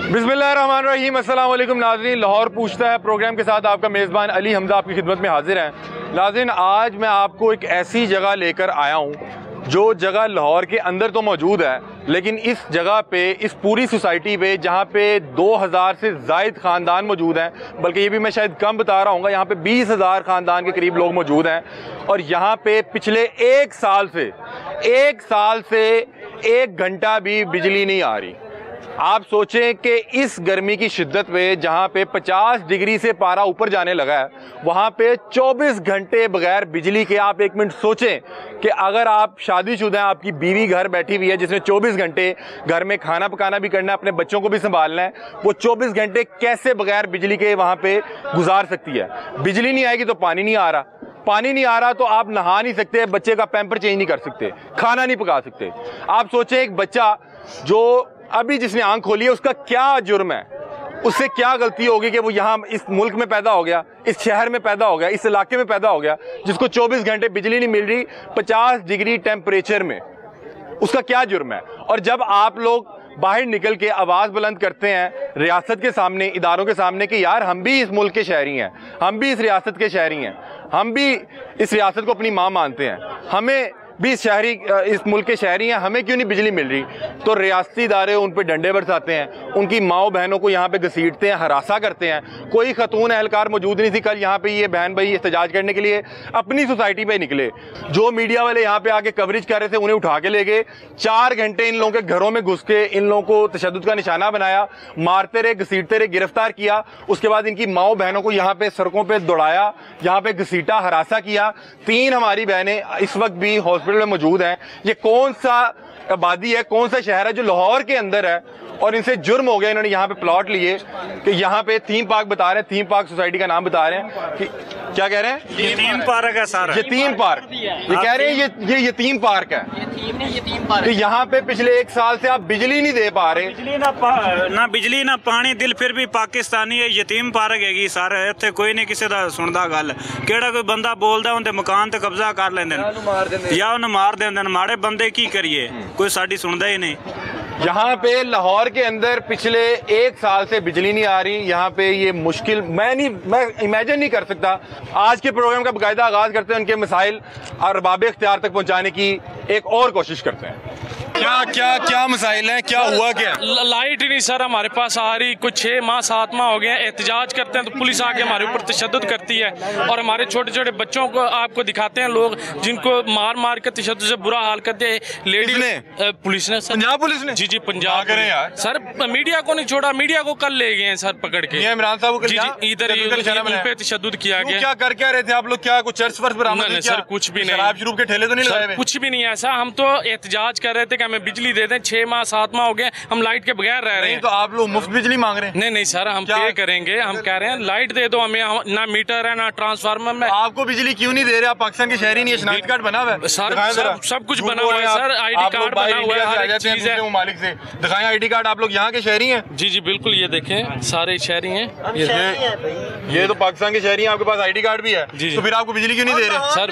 बिस्मिल्लाहिर्रहमानिर्रहीम, अस्सलाम वालेकुम नाज़रीन। लाहौर पूछता है प्रोग्राम के साथ आपका मेज़बान अली हमजा आपकी खिदमत में हाजिर है। नाज़रीन, आज मैं आपको एक ऐसी जगह लेकर आया हूँ जो जगह लाहौर के अंदर तो मौजूद है, लेकिन इस जगह पे, इस पूरी सोसाइटी पे जहाँ पे 2000 से ज़ायद ख़ानदान मौजूद हैं, बल्कि ये भी मैं शायद कम बता रहा हूँ, यहाँ पे 20,000 ख़ानदान के करीब लोग मौजूद हैं। और यहाँ पे पिछले एक साल से 1 घंटा भी बिजली नहीं आ रही। आप सोचें कि इस गर्मी की शिद्दत में जहाँ पे 50 डिग्री से पारा ऊपर जाने लगा है, वहाँ पे 24 घंटे बगैर बिजली के। आप एक मिनट सोचें कि अगर आप शादीशुदा हैं, आपकी बीवी घर बैठी हुई है जिसने 24 घंटे घर में खाना पकाना भी करना है, अपने बच्चों को भी संभालना है, वो 24 घंटे कैसे बगैर बिजली के वहाँ पे गुजार सकती है। बिजली नहीं आएगी तो पानी नहीं आ रहा तो आप नहा नहीं सकते, बच्चे का पैम्पर चेंज नहीं कर सकते, खाना नहीं पका सकते। आप सोचें एक बच्चा जो अभी जिसने आंख खोली है, उसका क्या जुर्म है, उससे क्या गलती होगी कि वो यहाँ इस मुल्क में पैदा हो गया, इस शहर में पैदा हो गया, इस इलाके में पैदा हो गया, जिसको 24 घंटे बिजली नहीं मिल रही 50 डिग्री टेम्परेचर में, उसका क्या जुर्म है। और जब आप लोग बाहर निकल के आवाज़ बुलंद करते हैं रियासत के सामने, इदारों के सामने कि यार हम भी इस मुल्क के शहरी हैं, हम भी इस रियासत के शहरी हैं, हम भी इस रियासत को अपनी माँ मानते हैं, हमें भी इस मुल्क के शहरी हैं, हमें क्यों नहीं बिजली मिल रही, तो रियासती इदारे उन पर डंडे बरसाते हैं, उनकी माओ बहनों को यहाँ पे घसीटते हैं, हरासा करते हैं। कोई खतून एहलकार मौजूद नहीं थी कल यहाँ पे, ये बहन भाई एहतजाज करने के लिए अपनी सोसाइटी पे निकले। जो मीडिया वाले यहाँ पे आके कवरेज कर रहे थे उन्हें उठा के ले गए। 4 घंटे इन लोगों के घरों में घुस के इन लोगों को तशद्दुद का निशाना बनाया, मारते रहे, घसीटते रहे, गिरफ्तार किया। उसके बाद इनकी माओ बहनों को यहाँ पे सड़कों पर दौड़ाया, यहाँ पे घसीटा, हरासा किया। 3 हमारी बहनें इस वक्त भी हॉस्पिटल में मौजूद हैं। ये कौन सा आबादी है, कौन सा शहर है जो लाहौर के अंदर है और इनसे जुर्म हो गया, इन्होंने यहाँ पे प्लॉट लिए कि यहाँ पे थीम पार्क बता रहे हैं, थीम पार्क सोसाइटी का नाम बता रहे हैं कि क्या कह रहे हैं, यतीम पार्क है सारा, यतीम पार्क। ये कह रहे हैं ये यतीम पार्क है। तो यहाँ पे पिछले 1 साल से आप बिजली नहीं दे पा रहे, ना बिजली ना पानी, दिल फिर भी पाकिस्तानी है। यतीम पार्क हैगी सारा, इत्थे कोई नहीं किसी दा सुनदा गल। केड़ा कोई बंदा बोलदा उनके मकान ते कब्जा कर लेंदे या उन्हें मार देंदे। माड़े बंदे की करिए, कोई साडी सुनदा ही नहीं। यहाँ पे लाहौर के अंदर पिछले 1 साल से बिजली नहीं आ रही। यहाँ पे ये मुश्किल मैं इमेजिन नहीं कर सकता। आज के प्रोग्राम का बाकायदा आगाज करते हैं उनके मसाइल और अरबाब इख्तियार तक पहुँचाने की एक और कोशिश करते हैं। क्या मसाइल हैं, क्या हुआ, क्या लाइट ही नहीं सर हमारे पास आ रही। कुछ 6 माह 7 माह हो गए एहतजाज करते हैं तो पुलिस आके हमारे ऊपर तशद्दुद करती है और हमारे छोटे छोटे बच्चों को आपको दिखाते हैं लोग, जिनको मार के तशद्दुद से बुरा हाल करते हैं। लेडीज ने, पुलिस ने, पंजाब पुलिस ने, जी पंजाब करें यार सर। मीडिया को नहीं छोड़ा, मीडिया को कल ले गए हैं सर पकड़ के। इमरान साहब इधर पे तशद्दुद किया गया। क्या कर क्या रहे थे आप लोग, क्या कुछ चर्च पर बरामद नहीं सर, कुछ भी नहीं, शराब शुरू के ठेले तो नहीं लगाए? कुछ भी नहीं ऐसा। हम तो एहतजाज कर रहे थे कि हमें बिजली दे दें। 6 माह 7 माह हो गए हम लाइट के बगैर रह रहे हैं। तो आप लोग मुफ्त बिजली मांग रहे हैं? नहीं सर, हम पे करेंगे। हम कह रहे हैं लाइट दे दो हमें, ना मीटर है ना ट्रांसफार्मर में। आपको बिजली क्यों नहीं दे रहे? आप पाकिस्तान के शहरी नहीं है, शनाख्ती कार्ड बना हुआ है सर, सब कुछ बना हुआ है सर, ID कार्ड बना हुआ है, मालिक से दिखाएं ID कार्ड। आप लोग यहाँ के शहरी हैं? जी बिल्कुल, ये देखें सारे शहरी हैं। ये तो पाकिस्तान के शहरी हैं, आपके पास ID कार्ड भी है जी। तो फिर आपको बिजली क्यों नहीं दे रहे? सर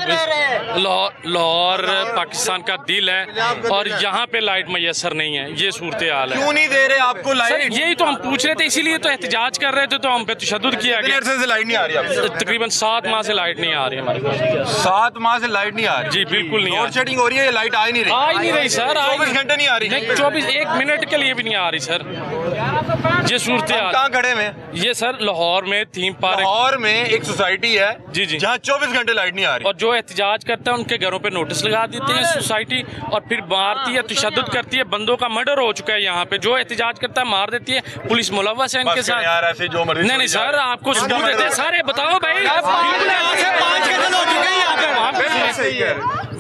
लाहौर पाकिस्तान का दिल है और यहाँ पे लाइट मैसर नहीं है, ये सूरत हाल है। क्यों नहीं दे रहे आपको लाइट? यही तो हम पूछ रहे थे, इसीलिए तो एहतजाज कर रहे थे, तो हम पे तशद्दुद किया गया। से लाइट नहीं आ रही? तकरीबन 7 माह से लाइट नहीं आ रही हमारे पास। 7 माह से लाइट नहीं आ रही? जी बिल्कुल नहीं। लोड शेडिंग हो रही है, लाइट आ ही नहीं रही सर। 24 घंटे नहीं आ रही? 24 1 मिनट के लिए भी नहीं आ रही सर। ये सूरत हाल। कहाँ खड़े में? ये सर लाहौर में थीम पार्क, लाहौर में एक सोसाइटी है जी जहाँ 24 घंटे लाइट नहीं आ रही। और जो एहतजाज करता है उनके घरों पे नोटिस लगा देती है सोसाइटी और फिर मारती है, तशद्दुद करती है। बंदों का मर्डर हो चुका है यहाँ पे। जो एहतजाज करता है मार देती है, पुलिस मुलव्वस है इनके साथ यार। ऐसे जो मर्जी नहीं सर, आपको सबूत देते हैं सारे, बताओ भाई।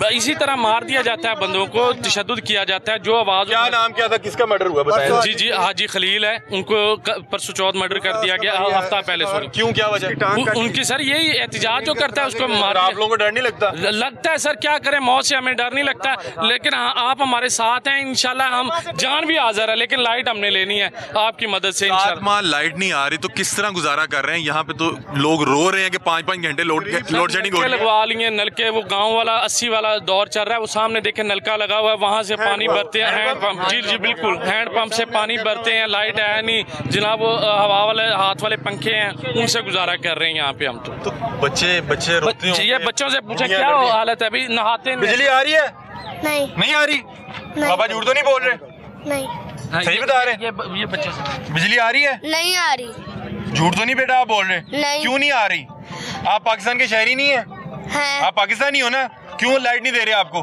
इसी तरह मार दिया जाता है बंदों को, तशद्दुद किया जाता है। जो आवाज, क्या नाम क्या था, किसका मर्डर हुआ बताएं? जी हाजी खलील है, उनको परसों चौथ मर्डर कर दिया गया, हफ्ता पहले। सॉरी, क्यों, क्या वजह? उनकी सर यही एहतजाज जो करता है उसको मार। आप लोगों को डर नहीं लगता? लगता है सर, क्या करें, मौत से हमें डर नहीं लगता, लेकिन आप हमारे साथ हैं। इंशाल्लाह हम जान भी हाजिर है, लेकिन लाइट हमने लेनी है आपकी मदद से। 7 माह लाइट नहीं आ रही तो किस तरह गुजारा कर रहे हैं? यहाँ पे तो लोग रो रहे हैं कि 5-5 घंटे लोड शेडिंग लगवा लिए नलके, वो गाँव वाला 80 वाला दौर चल रहा है। वो सामने देखें नलका लगा हुआ है, वहाँ से पानी भरते हैं, हैंड पंप। जी जी बिल्कुल, हैंड पंप से पानी भरते हैं। लाइट है नहीं जनाब, वो हवा वाले हाथ वाले पंखे हैं, उनसे गुजारा कर रहे हैं यहाँ पे हम। तो बच्चे रोते हैं। ये बच्चों से पूछे क्या हालत है, अभी नहाते। बिजली आ रही है? नहीं आ रही। पापा झूठ तो नहीं बोल रहे? नहीं, सही बता रहे हैं? ये बच्चे से बिजली आ रही है? नहीं आ रही। झूठ तो नहीं बेटा आप बोल रहे? नहीं। क्यों नहीं आ रही? आप पाकिस्तान के शहरी नहीं है? आप पाकिस्तानी हो ना, क्यों लाइट नहीं दे रहे आपको?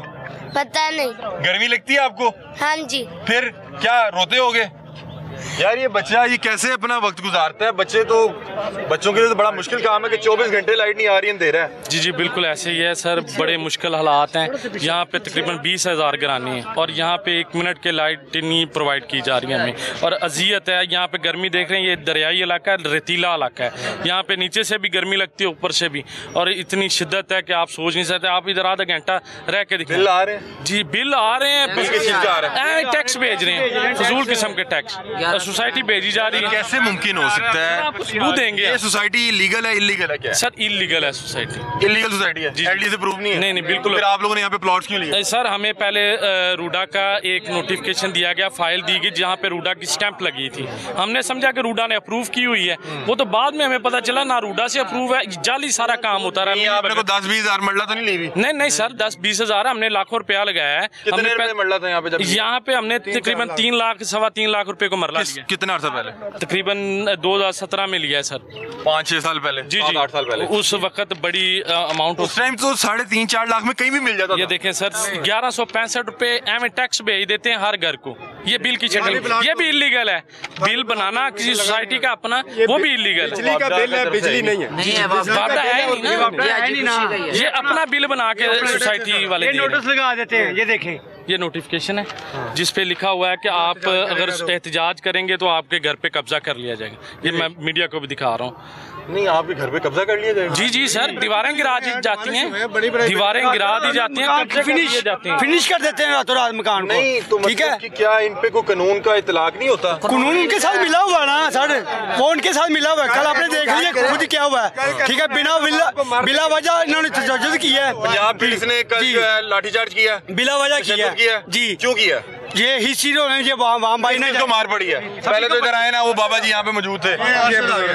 पता नहीं। गर्मी लगती है आपको? हाँ जी। फिर क्या रोते होगे? यार ये बच्चा ये कैसे अपना वक्त गुजारता है? बच्चों के लिए तो बड़ा मुश्किल काम है कि 24 घंटे लाइट नहीं आ रही है, अंधेरा है। जी जी बिल्कुल ऐसे ही है सर, बड़े मुश्किल हालात हैं। यहाँ पे तकरीबन 20,000 घराने हैं और यहाँ पे 1 मिनट के लाइट नहीं प्रोवाइड की जा रही है हमें, और अजियत है। यहाँ पे गर्मी देख रहे हैं, ये दरियाई इलाका है, रेतीला इलाका है। यहाँ पे नीचे से भी गर्मी लगती है, ऊपर से भी, और इतनी शिद्दत है कि आप सोच नहीं सकते। आप इधर आधा घंटा रह के देखिए। बिल आ रहे हैं? जी बिल आ रहे हैं, टैक्स भेज रहे हैं, फजूल किस्म के टैक्स सोसाइटी भेजी जा रही है। कैसे मुमकिन हो सकता है? सबूत देंगे। ये सोसाइटी लीगल है इलीगल है? क्या सर इलीगल है सोसाइटी, इलीगल सोसाइटी है। एलडी से प्रूफ नहीं है? नहीं बिल्कुल। फिर आप लोगों ने यहाँ पे प्लॉट्स क्यों लिए? सर हमें पहले रूडा का एक नोटिफिकेशन दिया गया, फाइल दी गई जहाँ पे रूडा की स्टैंप लगी थी। हमने समझा कि रूडा ने अप्रूव की हुई है, वो तो बाद में हमें पता चला ना रूडा से अप्रूव है, जाली सारा काम होता रहा। आपने को 10-20 हज़ार मरला तो नहीं ली? नहीं सर 10-20 हज़ार हमने लाखों रुपया लगाया है। कितने मरला था यहाँ पे हमने तकरीबन 3 लाख 3.25 लाख रुपए को मरला लिया। कितना अर्सा पहले? तकरीबन 2017 में लिया है सर। 5-6 साल पहले? जी 8 साल पहले। उस वक्त बड़ी अमाउंट, उस टाइम तो 3.5-4 लाख में कहीं भी मिल जाता था। ये देखें सर 1165 रुपए एम टैक्स भेज देते हैं हर घर को। ये बिल की शक्ल, ये भी इलीगल है। बिल बनाना किसी सोसाइटी का अपना, वो भी इलीगल है। बिजली का बिल है, बिजली नहीं है। वादा है ना, ये अपना बिल बना के सोसाइटी वाले नोटिस लगा देते हैं। ये देखें, ये नोटिफिकेशन है जिस पे लिखा हुआ है कि आप अगर एहतजाज करेंगे तो आपके घर पे कब्जा कर लिया जाएगा। ये मैं मीडिया को भी दिखा रहा हूँ। नहीं आपके घर पे कब्जा कर लिया जाएगा? जी सर, दीवारें गिरा दी जाती हैं, दीवारें गिरा दी जाती हैं, फिनिश कर देते हैं रातों रात मकान को। नहीं तो ठीक है, क्या इन पे कोई कानून का इतलाक नहीं होता? कानून उनके साथ मिला हुआ है ना सर, वो उनके साथ मिला हुआ है। कल आपने देख लिया खुद क्या हुआ है। ठीक है, बिला वजह इन्होंने तशद्दुद किया है। पंजाब पुलिस ने कल लाठीचार्ज किया, बिला वजह किया जी। क्यों किया? ये हिस्ट्री ये वाम भाई ने तो मार पड़ी है। पहले तो इधर आए ना, वो बाबा जी यहाँ पे मौजूद थे।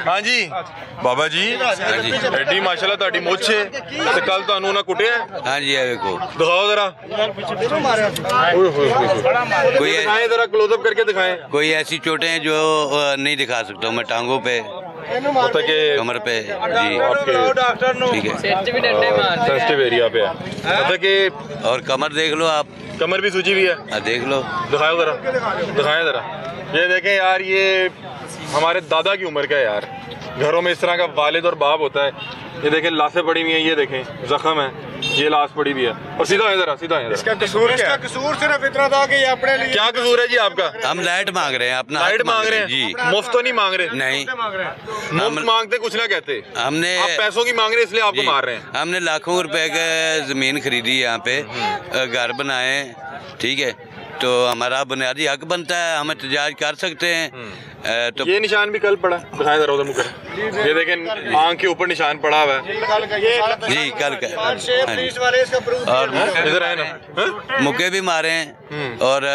हाँ जी बाबा जी, एडी माशाल्लाह ताड़ी मोछ है ते कल तानू ना कुटे है। हाँ जी देखो, दिखाओ जरा, कोई दिखाएं जरा, क्लोजअप करके दिखाएं। कोई ऐसी चोटें हैं जो नहीं दिखा सकता मैं, टांगों पे, कमर पे जी, ठीक है, सेंसिटिव एरिया पे है। और कमर देख लो आप, कमर भी सूजी हुई है, देख लो, दिखाओ जरा, दिखाएं जरा। ये देखें यार, ये हमारे दादा की उम्र का है यार। घरों में इस तरह का वालिद और बाप होता है। ये देखें लाशें पड़ी हुई हैं, ये देखें जख्म है, ये लाश पड़ी हुई है। और सीधा है जरा, सीधा है। इसका कसूर क्या? कसूर सिर्फ इतना था कि ये अपने लिए। क्या कसूर है जी आपका? हम लाइट मांग रहे हैं, अपना लाइट मांग रहे हैं जी, मुफ्त तो नहीं मांग रहे? नहीं, मुफ्त मांगते कुछ ना कहते। हमने आप पैसों की मांग रहे हैं इसलिए आपको मार रहे हैं। हमने लाखों रुपए का जमीन खरीदी, यहाँ पे घर बनाए, ठीक है, तो हमारा बुनियादी हक बनता है, हम एहतजाज कर सकते हैं। तो ये निशान भी कल पड़ा, दिखाएं जरा उधर मुझे। ये देखें आंख के ऊपर निशान पड़ा हुआ है जी, कल का। और इधर आए ना, मुक्के भी मारे हैं, और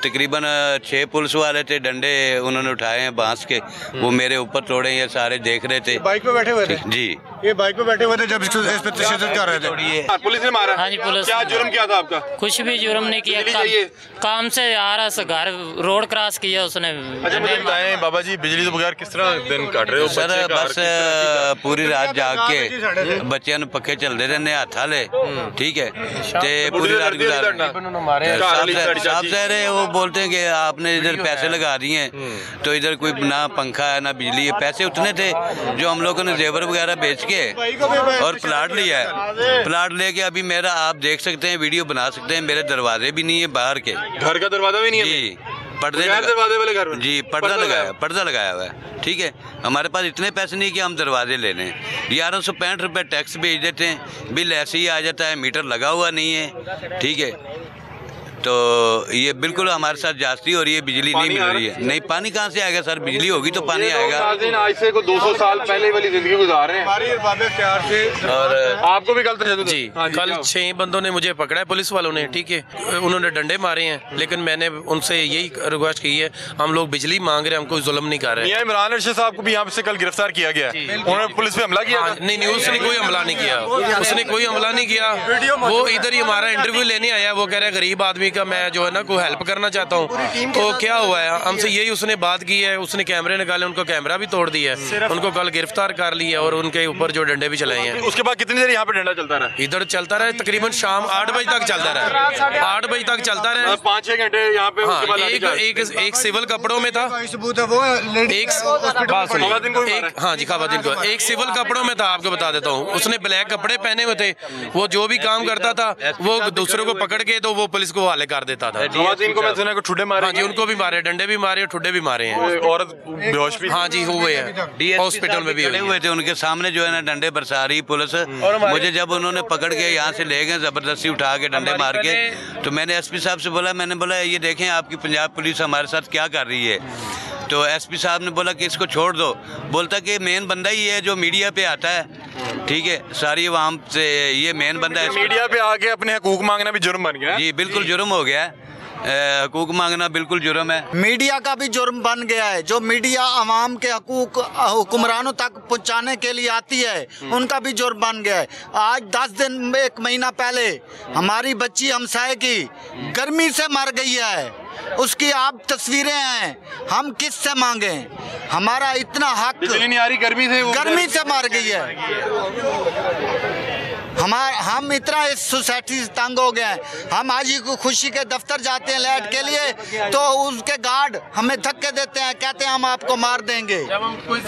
तकरीबन 6 पुलिस वाले थे, डंडे उन्होंने उठाए हैं बांस के, वो मेरे ऊपर तोड़े, ये सारे देख रहे थे। बाइक पे बैठे हुए थे जी, ये बाइक पे बैठे हुए थे जब इस पे तशद्दुद कर रहे थे। पुलिस ने मारा? हाँ जी, पुलिस। क्या जुर्म किया था आपका? कुछ भी जुर्म नहीं किया, काम से आ रहा, घर रोड क्रॉस किया उसने। अच्छा मुझे बताएं बाबा जी, बिजली तो बगैर किस तरह दिन काट रहे हो? सर बस पूरी रात जाग के बच्चों ने पक्के चलते रहने हाथ वाले, ठीक है, ते पूरी रात गुजार। साहब कह रहे, वो बोलते हैं कि आपने इधर पैसे लगा दिए हैं, तो इधर कोई ना पंखा है ना बिजली है। पैसे उतने थे जो हम लोगों ने जेवर वगैरह बेच के और प्लाट लिया है। प्लाट लेके अभी मेरा, आप देख सकते हैं, वीडियो बना सकते हैं, मेरे दरवाजे भी नहीं है बाहर के, घर का दरवाजा भी नहीं है जी, पर्दे दरवाजे वाले घर में जी, पर्दा लगाया हुआ है, ठीक है। हमारे पास इतने पैसे नहीं कि हम दरवाजे ले लें। 1165 रुपये टैक्स भेज देते हैं, बिल ऐसे ही आ जाता है, मीटर लगा हुआ नहीं है, ठीक है। तो ये बिल्कुल हमारे साथ जास्ती हो रही है, बिजली नहीं मिल रही है। नहीं, पानी कहाँ से आएगा सर, बिजली होगी तो पानी आएगा। आज से 200 साल पहले वाली जिंदगी गुजार रहे हैं और आपको भी कल तशद्दुद जी, कल 6 बंदों ने मुझे पकड़ा है पुलिस वालों ने, ठीक है, उन्होंने डंडे मारे हैं, लेकिन मैंने उनसे यही रिक्वेस्ट की है, हम लोग बिजली मांग रहे हैं, हमको जुल्म नहीं कर रहे हैं। इमरान अर्शद साहब को भी यहाँ से कल गिरफ्तार किया गया है, उन्होंने पुलिस पे हमला किया। नहीं, उसने कोई हमला नहीं किया, उसने कोई हमला नहीं किया। वो इधर ही हमारा इंटरव्यू लेने आया, वो कह रहा है गरीब आदमी का मैं जो है ना को हेल्प करना चाहता हूँ। तो क्या हुआ है, हमसे यही उसने बात की है, उसने कैमरे निकाले, उनको कैमरा भी तोड़ दिया है, उनको कल गिरफ्तार कर लिया और उनके ऊपर जो डंडे भी चलाए हैं। उसके बाद कितनी देर यहाँ पे डंडा चलता रहा? इधर चलता रहा तकरीबन शाम 8 बजे तक चलता रहा, 8 बजे तक चलता रहा, 5-6 घंटे यहाँ पे। हाँ, एक सिविल कपड़ों में था, एक हाँ जी खवातीन को, एक सिविल कपड़ों में था, आपको बता देता हूँ, उसने ब्लैक कपड़े पहने हुए थे, वो जो भी काम करता था वो दूसरों को पकड़ के तो वो पुलिस को हवाले कर देता था। खवातीन को मैं सुना को ठुड्डे मारे। हाँ जी, उनको भी मारे, डंडे भी मारे, ठुड्डे भी मारे हैं। औरत बेहोश भी। हाँ जी, हुए हैं, हॉस्पिटल में भी हुए थे, उनके सामने जो है ना डंडे बरसा रही पुलिस। मुझे जब उन्होंने पकड़ के यहाँ से ले गए जबरदस्ती उठा के डंडे मार के, तो मैंने एसपी साहब से बोला, मैंने बोला ये देखें आपकी पंजाब पुलिस हमारे साथ क्या कर रही है। तो एसपी साहब ने बोला कि इसको छोड़ दो। बोलता कि मेन बंदा ही है जो मीडिया पे आता है, ठीक है, सारी आवाम से ये मेन बंदा है। मीडिया पे आके अपने हकूक मांगना भी जुर्म बन गया। जी बिल्कुल जुर्म हो गया है, हकूक मांगना बिल्कुल जुर्म है। मीडिया का भी जुर्म बन गया है, जो मीडिया अवाम के हकूक हुक्मरानों तक पहुंचाने के लिए आती है उनका भी जुर्म बन गया है। आज 10 दिन 1 महीना पहले हमारी बच्ची हमसाए की गर्मी से मर गई है, उसकी आप तस्वीरें हैं, हम किस से मांगे? हमारा इतना हक, बिजली नहीं आ रही, गर्मी से मर गई है। हम इतना इस सोसाइटी से तंग हो गए हैं, हम हाजी को खुशी के दफ्तर जाते हैं लाइट के लिए तो उसके गार्ड हमें धक्के देते हैं, कहते हैं हम आपको मार देंगे। जब हम कोई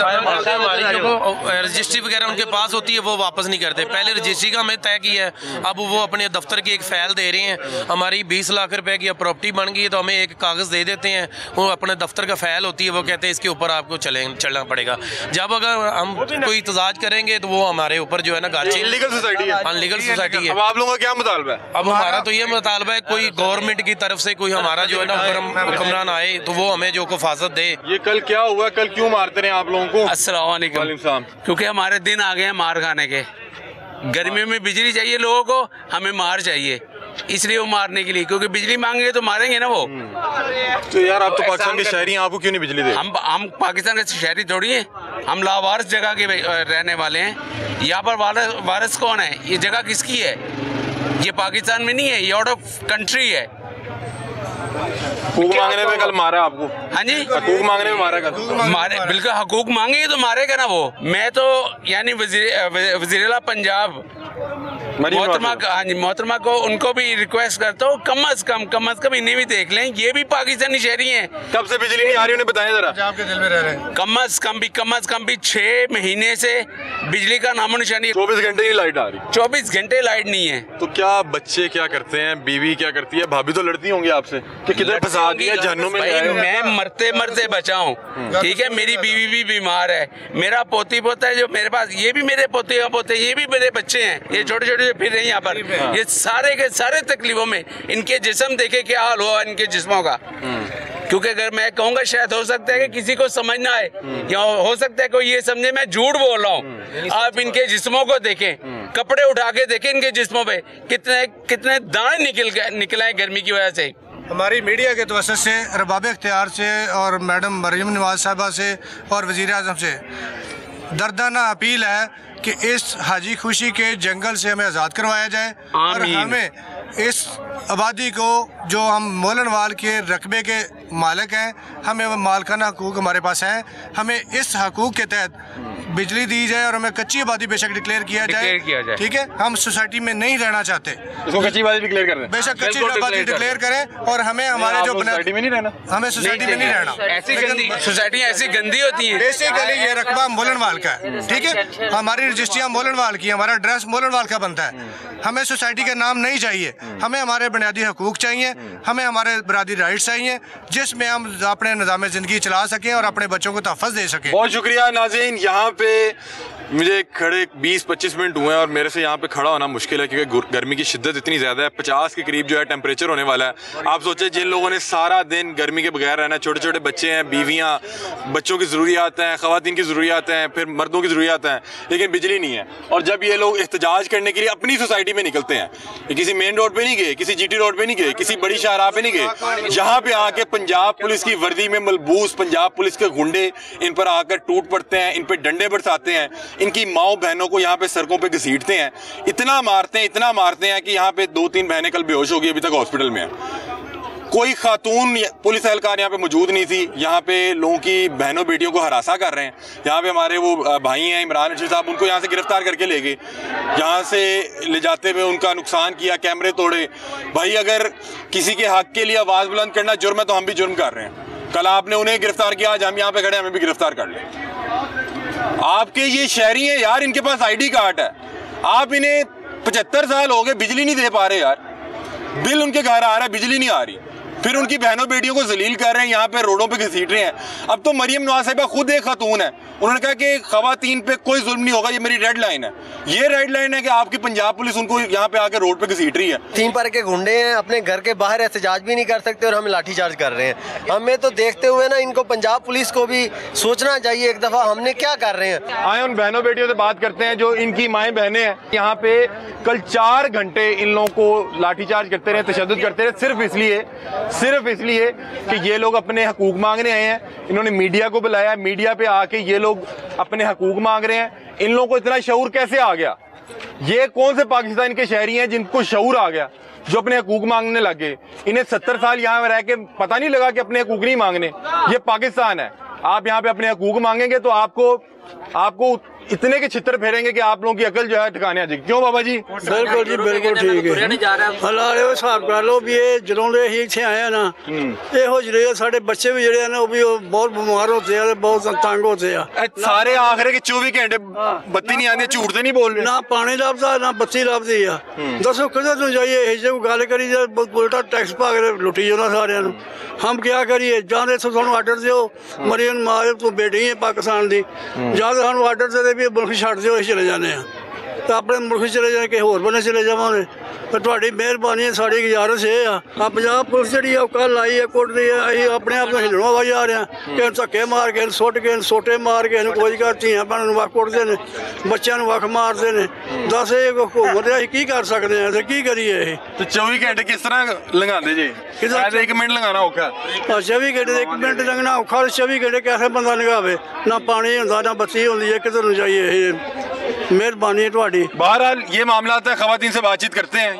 रजिस्ट्री वगैरह उनके पास होती है वो वापस नहीं करते, पहले रजिस्ट्री का हमें तय किया है, अब वो अपने दफ्तर की एक फाइल दे रहे हैं, हमारी 20 लाख रुपए की प्रॉपर्टी बन गई है तो हमें एक कागज़ दे देते हैं, वो अपने दफ्तर का फाइल होती है, वो कहते हैं इसके ऊपर आपको चलना पड़ेगा। जब अगर हम कोई एहतजाज करेंगे तो वो हमारे ऊपर जो है ना गाची इलीगल सोसाइटी है, अनलीगल सोसाइटी है। अब आप लोगों का क्या मुतालबा है? अब हमारा तो ये मुतालबा है कोई गवर्नमेंट की तरफ से कोई हमारा जो है ना हुक्मरान आए तो वो हमें जो हिफाजत दे। ये कल क्या हुआ, कल क्यों मारते रहे आप लोगों को? अस्सलाम वालेकुम। क्योंकि हमारे दिन आ गए हैं मार खाने के, गर्मियों में बिजली चाहिए लोगों को, हमें मार चाहिए, इसलिए वो मारने के लिए, क्योंकि बिजली मांगेंगे तो मारेंगे ना वो। तो यार आप तो पाकिस्तान के शहरी हैं, आपको क्यों नहीं बिजली दे? हम पाकिस्तान के शहरी थोड़ी हैं, हम लावारिस जगह के रहने वाले हैं। यहाँ पर वारिस कौन है? ये जगह किसकी है? ये पाकिस्तान में नहीं है, ये आउट ऑफ कंट्री है। हकूक मांगने में कल मारा आपको? हाँ जी, हकूक मांगने में मारा कल? मारे, बिल्कुल हकूक मांगेंगे तो मारेगा ना वो। मैं तो यानी वज़ीर पंजाब मोहतरमा, हाँ जी, मोहतरमा को उनको भी रिक्वेस्ट करता हूँ कम अज कम इन्हें भी देख लें, ये भी पाकिस्तानी शहरी हैं। कब से बिजली नहीं आ रही उन्हें बताएं जरा। आपके दिल में रह रहे हैं। कम अज कम भी 6 महीने से बिजली का नामो निशानी। 24 घंटे ही लाइट आ रही? 24 घंटे लाइट नहीं है। तो क्या बच्चे क्या करते हैं, बीवी क्या करती है, भाभी तो लड़ती होंगी आपसे कि किधर फंसा दिया जहन्नुम में? मैं मरते बचा हूँ, ठीक है, मेरी बीवी भी बीमार है, मेरा पोती पोता है जो मेरे पास, ये भी मेरे पोते का पोते, ये भी मेरे बच्चे हैं, ये छोटे छोटे फिर रहे हैं यहाँ पर। ये सारे के सारे तकलीफों में इनके जिस्म देखे क्या हाल हुआ इनके जिस्मों का। क्योंकि अगर मैं कहूँगा शायद हो सकता है कि किसी को समझ ना आए, या हो सकता है कोई ये समझे मैं झूठ बोल रहा हूँ। आप इनके जिस्मों को देखें, कपड़े उठा के देखें इनके जिस्मों पे कितने दाने निकल आए गर्मी की वजह से। हमारी मीडिया के तवज्जुह से, रबाब इख्तियार से और मैडम मरीम नवाज साहबा से और वज़ीर आज़म से दर्दाना अपील है कि इस हाजी खुशी के जंगल से हमें आज़ाद करवाया जाए और हमें इस आबादी को, जो हम मोलनवाल के रकबे के मालिक हैं, हमें मालकाना हकूक हमारे पास हैं, हमें इस हकूक के तहत बिजली दी जाए और हमें कच्ची आबादी बेशक डिक्लेयर किया जाए। ठीक है, हम सोसाइटी में नहीं रहना चाहते, इसको कच्ची आबादी डिक्लेयर कर दें, बेशक कच्ची आबादी डिक्लेयर करें और हमें हमारे जो सोसाइटी में नहीं रहना, हमें सोसाइटी में नहीं रहना। ऐसी सोसाइटी ऐसी गंदी होती है। बेसिकली ये रकबा मोलनवाल का है, ठीक है, हमारी रजिस्ट्रियाँ मोलनवाल की, हमारा एड्रेस मोलनवाल का बनता है, हमें सोसाइटी का नाम नहीं चाहिए, हमें हमारे बुनियादी हकूक चाहिए, हमें हमारे बरादरी राइट्स चाहिए जिसमें हम अपने निज़ाम ज़िंदगी चला सकें और अपने बच्चों को तहफ़्फ़ुज़ दे सकें। बहुत शुक्रिया नाज़रीन। यहाँ पे मुझे खड़े 20-25 मिनट हुए हैं और मेरे से यहाँ पे खड़ा होना मुश्किल है क्योंकि गर्मी की शिद्दत इतनी ज़्यादा है। 50 के करीब जो है टेम्परेचर होने वाला है। आप सोचें जिन लोगों ने सारा दिन गर्मी के बगैर रहना, छोटे छोटे बच्चे हैं, बीवियाँ, बच्चों की ज़रूरियात हैं, ख़वातीन की ज़रूरियात हैं, फिर मर्दों की ज़रूरियात हैं, लेकिन बिजली नहीं है। और जब ये लोग एहतजाज करने के लिए अपनी सोसाइटी में निकलते हैं, ये किसी मेन रोड पर नहीं गए, किसी GT रोड पर नहीं गए, किसी बड़ी शाहराह पे नहीं गए, यहाँ पे आके पंजाब पुलिस की वर्दी में मलबूस पंजाब पुलिस के गुंडे इन पर आकर टूट पड़ते हैं, इन पर डंडे बरसाते हैं, इनकी माओ बहनों को यहाँ पे सड़कों पे घसीटते हैं, इतना मारते हैं कि यहाँ पे 2-3 बहनें कल बेहोश हो गई, अभी तक हॉस्पिटल में है। कोई खातून पुलिस एहलकार यहाँ पे मौजूद नहीं थी। यहाँ पे लोगों की बहनों बेटियों को हरासा कर रहे हैं। यहाँ पे हमारे वो भाई हैं इमरान रशीद साहब, उनको यहाँ से गिरफ्तार करके ले गए, यहाँ से ले जाते हुए उनका नुकसान किया, कैमरे तोड़े। भाई अगर किसी के हक के लिए आवाज़ बुलंद करना जुर्म है तो हम भी जुर्म कर रहे हैं। कल आपने उन्हें गिरफ्तार किया, आज हम यहाँ पे खड़े, हमें भी गिरफ्तार कर लें। आपके ये शहरी हैं यार, इनके पास ID कार्ड है, आप इन्हें 75 साल हो गए बिजली नहीं दे पा रहे यार। बिल उनके घर आ रहा है, बिजली नहीं आ रही, फिर उनकी बहनों बेटियों को जलील कर रहे हैं, यहाँ पे रोडों पे घसीट रहे हैं। अब तो मरियम नवाज साहिबा खुद एक खातून है, उन्होंने कहा कि खवातीन पे कोई जुल्म नहीं होगा, ये मेरी रेड लाइन है। ये रेड लाइन है कि आपकी पंजाब पुलिस उनको यहाँ पे आके रोड पे घसीट रही है। 3 पर के गुंडे हैं, अपने घर के बाहर एहतजाज भी नहीं कर सकते और हमें लाठीचार्ज कर रहे हैं। हमें तो देखते हुए ना इनको पंजाब पुलिस को भी सोचना चाहिए एक दफा, हमने क्या कर रहे हैं। आए उन बहनों बेटियों से बात करते हैं जो इनकी माएँ बहनें हैं। यहाँ पे कल 4 घंटे इन लोगों को लाठीचार्ज करते रहे, तशद्दुद करते रहे, सिर्फ इसलिए कि ये लोग अपने हकूक मांगने आए हैं। इन्होंने मीडिया को बुलाया, मीडिया पे आके ये लोग अपने हकूक मांग रहे हैं। इन लोगों को इतना शऊर कैसे आ गया? ये कौन से पाकिस्तान के शहरी हैं जिनको शऊर आ गया, जो अपने हकूक मांगने लगे? इन्हें 70 साल यहाँ रह के पता नहीं लगा कि अपने हकूक नहीं मांगने। ये पाकिस्तान है, आप यहाँ पे अपने हकूक मांगेंगे तो आपको इतने के छितर फेरेंगे कि आप लोगों की अकल जो है ठिकाने आ जाएगी। क्यों बाबा जी? बिल्कुल जी, बिल्कुल ठीक है। हलारे हिसाब कर लो भी ये ਜਦੋਂ ਦੇ ਅਸੀਂ ਇੱਥੇ ਆਏ ਆ ਨਾ, ਇਹੋ ਜਿਹੜੇ ਸਾਡੇ ਬੱਚੇ ਵੀ ਜਿਹੜੇ ਨੇ ਉਹ ਵੀ ਬਹੁਤ ਬਿਮਾਰ ਹੁੰਦੇ ਆ, ਬਹੁਤ ਤੰਗ ਹੁੰਦੇ ਆ। ਸਾਰੇ ਆਖਰੇ ਕਿ 24 ਘੰਟੇ ਬੱਤੀ ਨਹੀਂ ਆਉਂਦੀ, ਝੂਠ ਤੇ ਨਹੀਂ ਬੋਲ ਰਹੇ। ਨਾ ਪਾਣੀ ਲੱਭਦਾ ਨਾ ਬੱਤੀ ਲੱਭਦੀ ਆ। ਦੱਸੋ ਕਿੱਧਰ ਨੂੰ ਜਾਈਏ? ਇਹ ਜੇ ਗੱਲ ਕਰੀ ਜੇ ਉਲਟਾ ਟੈਕਸ ਪਾ ਕੇ ਲੁੱਟੀ ਜਾਂਦਾ ਸਾਰਿਆਂ ਨੂੰ। हम क्या करिए? ਜਾਂ ਦੇ ਸਾਨੂੰ ਆਰਡਰ ਦਿਓ, ਮਰੀਮ ਮਾਂ ਤੂੰ ਬੇਟੀ ਹੈ ਪਾਕਿਸਤਾਨ ਦੀ, ਜਾਂ ਸਾਨੂੰ ਆਰਡਰ ਦੇ ਵੀ ਮੁਲਕ ਛੱਡ ਦਿਓ, ਅਸੀਂ ਚਲੇ ਜਾਂਦੇ ਆ ਤਾਂ ਆਪਣੇ ਮੁਲਕ ਚਲੇ ਜਾਏ, ਕਿ ਹੋਰ ਬੰਨੇ ਚਲੇ ਜਾਵਾਂਗੇ। ਤਾਂ ਤੁਹਾਡੀ ਮਿਹਰਬਾਨੀ, ਸਾਡੀ ਗੁਜ਼ਾਰਿਸ਼ ਇਹ ਆ ਪੰਜਾਬ ਪੁਲਿਸ ਜਿਹੜੀ ਆ ਕੱਲ ਆਈ ਹੈ ਕੁੱਟਦੀ ਹੈ, ਅਸੀਂ ਆਪਣੇ ਆਪ ਨੂੰ ਹਿਲਣੋਂ ਵਾ ਜਾ ਰਹੇ ਹਾਂ ਕਿ ਧੱਕੇ ਮਾਰ ਕੇ ਸੁੱਟ ਕੇ ਸੋਟੇ ਮਾਰ ਕੇ ਕੋਈ ਕਰ ਧੀਆਂ ਭੈਣਾਂ ਨੂੰ ਵੱਖ ਕੁੱਟਦੇ ਨੇ, ਬੱਚਿਆਂ ਨੂੰ ਵੱਖ ਮਾਰਦੇ ਨੇ। ਦੱਸ ਇਹ ਹੁਕੂਮਤ ਅਸੀਂ ਕੀ ਕਰ ਸਕਦੇ ਹਾਂ ਤੇ ਕੀ ਕਰੀਏ? ਇਹ ਤੇ 24 ਘੰਟੇ ਕਿਸ ਤਰ੍ਹਾਂ ਲੰਘਾਉਂਦੇ ਜੀ? ਕਿਤੇ 1 ਮਿੰਟ ਲੰਘਾਣਾ ਔਖਾ। 24 ਘੰਟੇ ਦੇ 1 ਮਿੰਟ ਲੰਘਣਾ ਔਖਾ, 24 ਘੰਟੇ कैसे बंदा लंघावे? ना पानी होंदा ना बत्ती होंदी है, किधर ਨੂੰ जाइए? मेहरबानी है ਤੁਹਾਡੀ। बहरहाल ये मामला है, खवातीन से बातचीत करते हैं।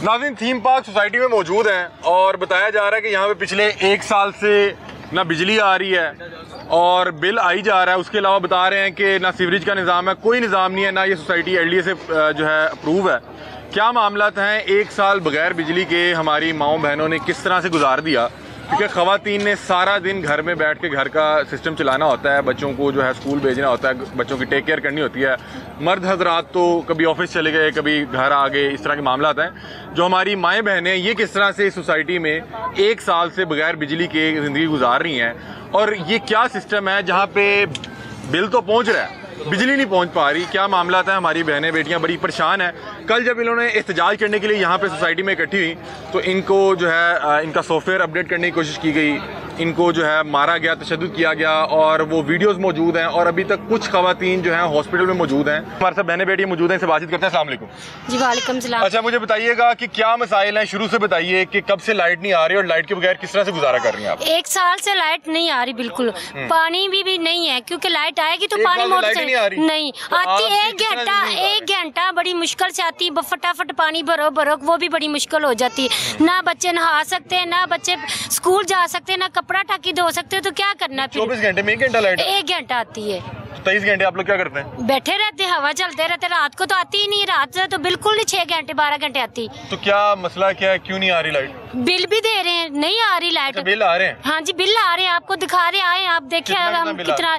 नाज़रीन थीम पार्क सोसाइटी में मौजूद हैं और बताया जा रहा है कि यहाँ पे पिछले 1 साल से ना बिजली आ रही है और बिल आई जा रहा है। उसके अलावा बता रहे हैं कि ना सीवरेज का निज़ाम है, कोई निज़ाम नहीं है, ना ये सोसाइटी LDA से जो है अप्रूव है। क्या मामला हैं? 1 साल बगैर बिजली के हमारी माओं बहनों ने किस तरह से गुजार दिया, क्योंकि ख़वातीन ने सारा दिन घर में बैठ के घर का सिस्टम चलाना होता है, बच्चों को जो है स्कूल भेजना होता है, बच्चों की टेक केयर करनी होती है। मर्द हजरात तो कभी ऑफिस चले गए, कभी घर आ गए, इस तरह के मामला हैं। जो हमारी माएँ बहनें ये किस तरह से इस सोसाइटी में 1 साल से बगैर बिजली के ज़िंदगी गुजार रही हैं, और ये क्या सिस्टम है जहाँ पे बिल तो पहुँच रहा है, बिजली नहीं पहुंच पा रही? क्या मामला था? हमारी बहनें बेटियां बड़ी परेशान हैं। कल जब इन्होंने एहतजाज करने के लिए यहाँ पे सोसाइटी में इकट्ठी हुई तो इनको जो है इनका सॉफ्टवेयर अपडेट करने की कोशिश की गई, इनको जो है मारा गया, तशद्दुद किया गया, और वो वीडियोस मौजूद हैं और अभी तक कुछ खवातीन जो हैं हॉस्पिटल में मौजूद हैं। हमारे साथ बहनें बेटियां मौजूद हैं, इनसे बातचीत करते हैं। अस्सलाम वालेकुम जी। वालेकुम सलाम। अच्छा, मुझे बताइएगा कि क्या मसाइल हैं, शुरू से बताइए कि कब से लाइट नहीं आ रही और लाइट के बगैर किस तरह से गुजारा कर रही हैं आप? 1 साल से लाइट नहीं आ रही, बिल्कुल पानी भी नहीं है, क्योंकि लाइट आएगी तो पानी मोटर से नहीं आती। 1 घंटा बड़ी मुश्किल से आती, फटाफट पानी भरो वो भी बड़ी मुश्किल हो जाती है। ना बच्चे नहा सकते हैं, ना बच्चे स्कूल जा सकते हैं, ना कपड़ा टाकी धो सकते हो, तो क्या करना? 24 घंटे में 1 घंटा लाइट? 1 घंटा आती है। 23 घंटे आप लोग क्या करते हैं? बैठे रहते, हवा चलते रहते। रात को तो आती ही नहीं, रात से तो बिल्कुल नहीं, 6 घंटे 12 घंटे आती। तो क्या मसला क्या है, क्यों नहीं आ रही लाइट? बिल भी दे रहे हैं, नहीं आ रही लाइट। बिल आ रहे हैं? हाँ जी, बिल आ रहे हैं, आपको दिखा रहे आए, आप देखे हम कितना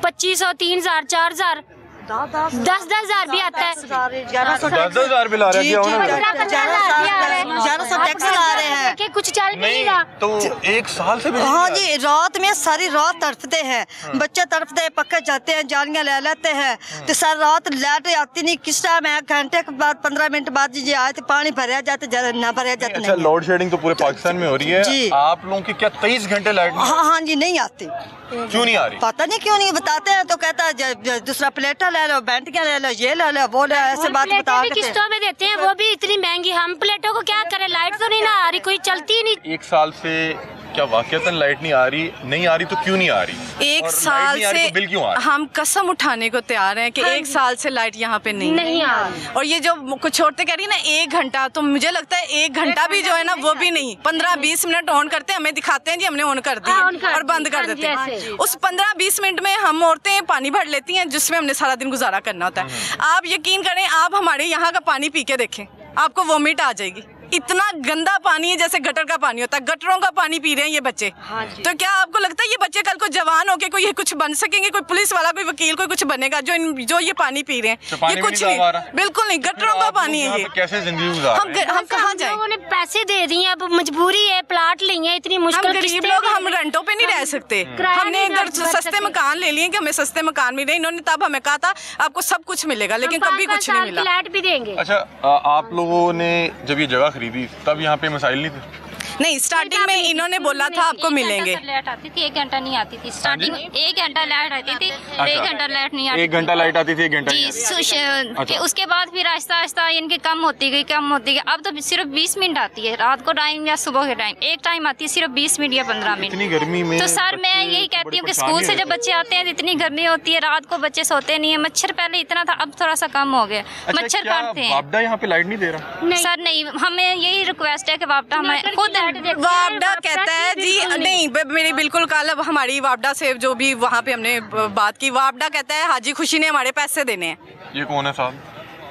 2500, 3000, 4000, 10,000 भी आता है। 10,000 भी ला रहे हैं, 1100 टैक्स ला रहे हैं, कुछ चल नहीं रहा। तो एक साल से हाँ जी, रात में सारी रात तड़पते हैं, बच्चे तड़पते हैं, पक्के जाते हैं, जालियां ले लेते हैं, तो सारी रात लाइट आती नहीं। किस टाइम है, घंटे के बाद 15 मिनट बाद जी आए तो पानी भरा जाते, ना भरा जाते। अच्छा, लोड शेडिंग तो पूरे पाकिस्तान में हो रही है जी। आप लोगों की क्या 23 घंटे लाइट? हाँ जी, नहीं आती। क्यों नहीं आ रही? पता नहीं क्यों नहीं, बताते हैं तो कहता है दूसरा प्लेटा ले लो, बैंटियां ले लो, ये ले लो, वो ले, ऐसे बात बता के किस्तों में देते हैं, वो भी इतनी महंगी। हम प्लेटों को क्या करें, लाइट तो नहीं ना आ रही, कोई चलती नहीं। एक साल से क्या वाकईतन लाइट नहीं आ रही तो क्यों नहीं आ रही? एक साल से तो बिल क्यों आ रहा? हम कसम उठाने को तैयार हैं कि एक साल से लाइट यहाँ पे नहीं आ रही। और ये जो कुछ औरतें कह रही ना 1 घंटा, तो मुझे लगता है 1 घंटा भी जो है ना वो भी नहीं, 15-20 मिनट ऑन करते हैं, हमें दिखाते हैं जी हमने ऑन कर दी और बंद कर देते हैं। उस 15-20 मिनट में हम औरतें पानी भर लेती हैं, जिसमें हमने सारा दिन गुजारा करना होता है। आप यकीन करें, आप हमारे यहाँ का पानी पी के देखें, आपको वोमिट आ जाएगी। इतना गंदा पानी है जैसे गटर का पानी होता है, गटरों का पानी पी रहे हैं ये बच्चे। तो क्या आपको लगता है ये बच्चे कल को जवान होके कोई कुछ बन सकेंगे? कोई पुलिस वाला, कोई वकील, कोई कुछ बनेगा जो ये पानी पी रहे हैं? तो ये कुछ नहीं, बिल्कुल नहीं, गटरों का पानी है ये। कैसे जिंदगी गुजार रहे हैं? हम कहाँ जाएं? लोगों ने पैसे दे दिए, अब मजबूरी है, प्लाट लिए हैं, इतनी मुश्किल। हम गरीब लोग, हम रेंटों पे नहीं रह सकते। हमने इधर सस्ते मकान ले लिए कि हमें सस्ते मकान मिले। इन्होंने तब हमें कहा था आपको सब कुछ मिलेगा, लेकिन कभी कुछ नहीं मिला। फ्लैट भी देंगे। अच्छा, आप लोगों ने जब ये जगह खरीदी तब यहाँ पे मसाइल नहीं थे? नहीं, स्टार्टिंग में इन्होंने बोला था आपको मिलेंगे। लाइट आती थी, 1 घंटा नहीं आती थी। स्टार्टिंग 1 घंटा लाइट आती थी, 1 घंटा लाइट नहीं आती। 1 घंटा लाइट आती थी, 1 घंटा जी। उसके बाद फिर आहिस्ता आहिस्ता इनकी कम होती गई। अब तो सिर्फ 20 मिनट आती है, रात को टाइम या सुबह के टाइम। एक टाइम आती है सिर्फ 20 मिनट या 15 मिनट। इतनी गर्मी में तो सर मैं यही कहती हूँ कि स्कूल से जब बच्चे आते हैं इतनी गर्मी होती है, रात को बच्चे सोते नहीं है। मच्छर पहले इतना था, अब थोड़ा सा कम हो गया। मच्छर काटते हैं। वापडा यहाँ पे लाइट नहीं दे रहा? सर नहीं, हमें यही रिक्वेस्ट है कि वापडा हमें खुद वापडा कहता है जी नहीं, मेरी बिल्कुल कल हमारी वापडा से जो भी वहाँ पे हमने बात की, वापडा कहता है हाजी खुशी ने हमारे पैसे देने हैं। ये कौन है साहब?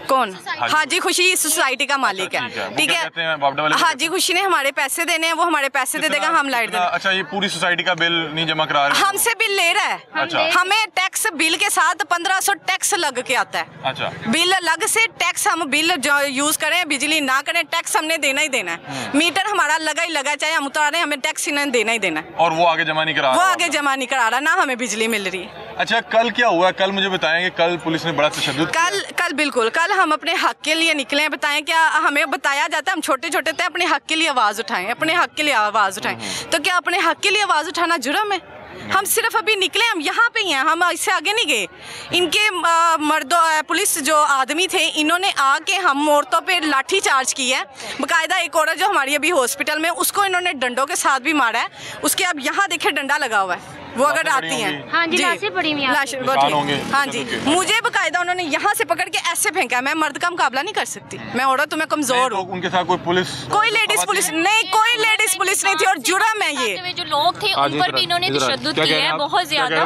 कौन? हाजी खुशी सोसाइटी का मालिक है, ठीक है। हाजी खुशी ने हमारे पैसे देने हैं, वो हमारे पैसे दे देगा, हम लाइट देंगे। अच्छा, ये पूरी सोसाइटी का बिल नहीं जमा करा रहे? हमसे बिल ले रहा है। अच्छा। हमें टैक्स बिल के साथ 1500 टैक्स लग के आता है। अच्छा। बिल अलग से टैक्स, हम बिल यूज करें बिजली ना करें, टैक्स हमने देना ही देना है। मीटर हमारा लगा ही लगा, चाहे हम उतारे, हमें टैक्स इन्हें देना ही देना है। और वो आगे जमा नहीं करा रहा? वो आगे जमा नहीं करा रहा, ना हमें बिजली मिल रही है। अच्छा, कल क्या हुआ? कल मुझे बताएंगे, कल पुलिस ने बड़ा तशद्दुद कल बिल्कुल, कल हम अपने हक के लिए निकले। बताएं, क्या हमें बताया जाता है हम छोटे छोटे थे, अपने हक के लिए आवाज उठाएं, अपने हक के लिए आवाज उठाएं। तो क्या अपने हक के लिए आवाज उठाना जुर्म है? हम सिर्फ अभी निकले, हम यहाँ पे ही हैं, हम इससे आगे नहीं गए। इनके मर्दों, पुलिस जो आदमी थे, इन्होंने आके हम औरतों पे लाठी चार्ज की है। बाकायदा एक औरत जो हमारी अभी हॉस्पिटल में, उसको इन्होंने डंडों के साथ भी मारा है। उसके अब यहाँ देखे डंडा लगा हुआ है, वो अगर आती हैं। हाँ जी, लाशें पड़ी हुई हैं। हाँ जी, मुझे बाकायदा उन्होंने यहाँ से पकड़ के ऐसे फेंका। मैं मर्द का मुकाबला नहीं कर सकती, मैं औरत हूँ, मैं कमजोर हूँ। उनके साथ कोई पुलिस, कोई लेडीज पुलिस नहीं, कोई लेडीज पुलिस नहीं थी, और जुर्म है ये। जो लोग थे उन पर भी इन्होंने तशद्दुद किया है बहुत ज्यादा।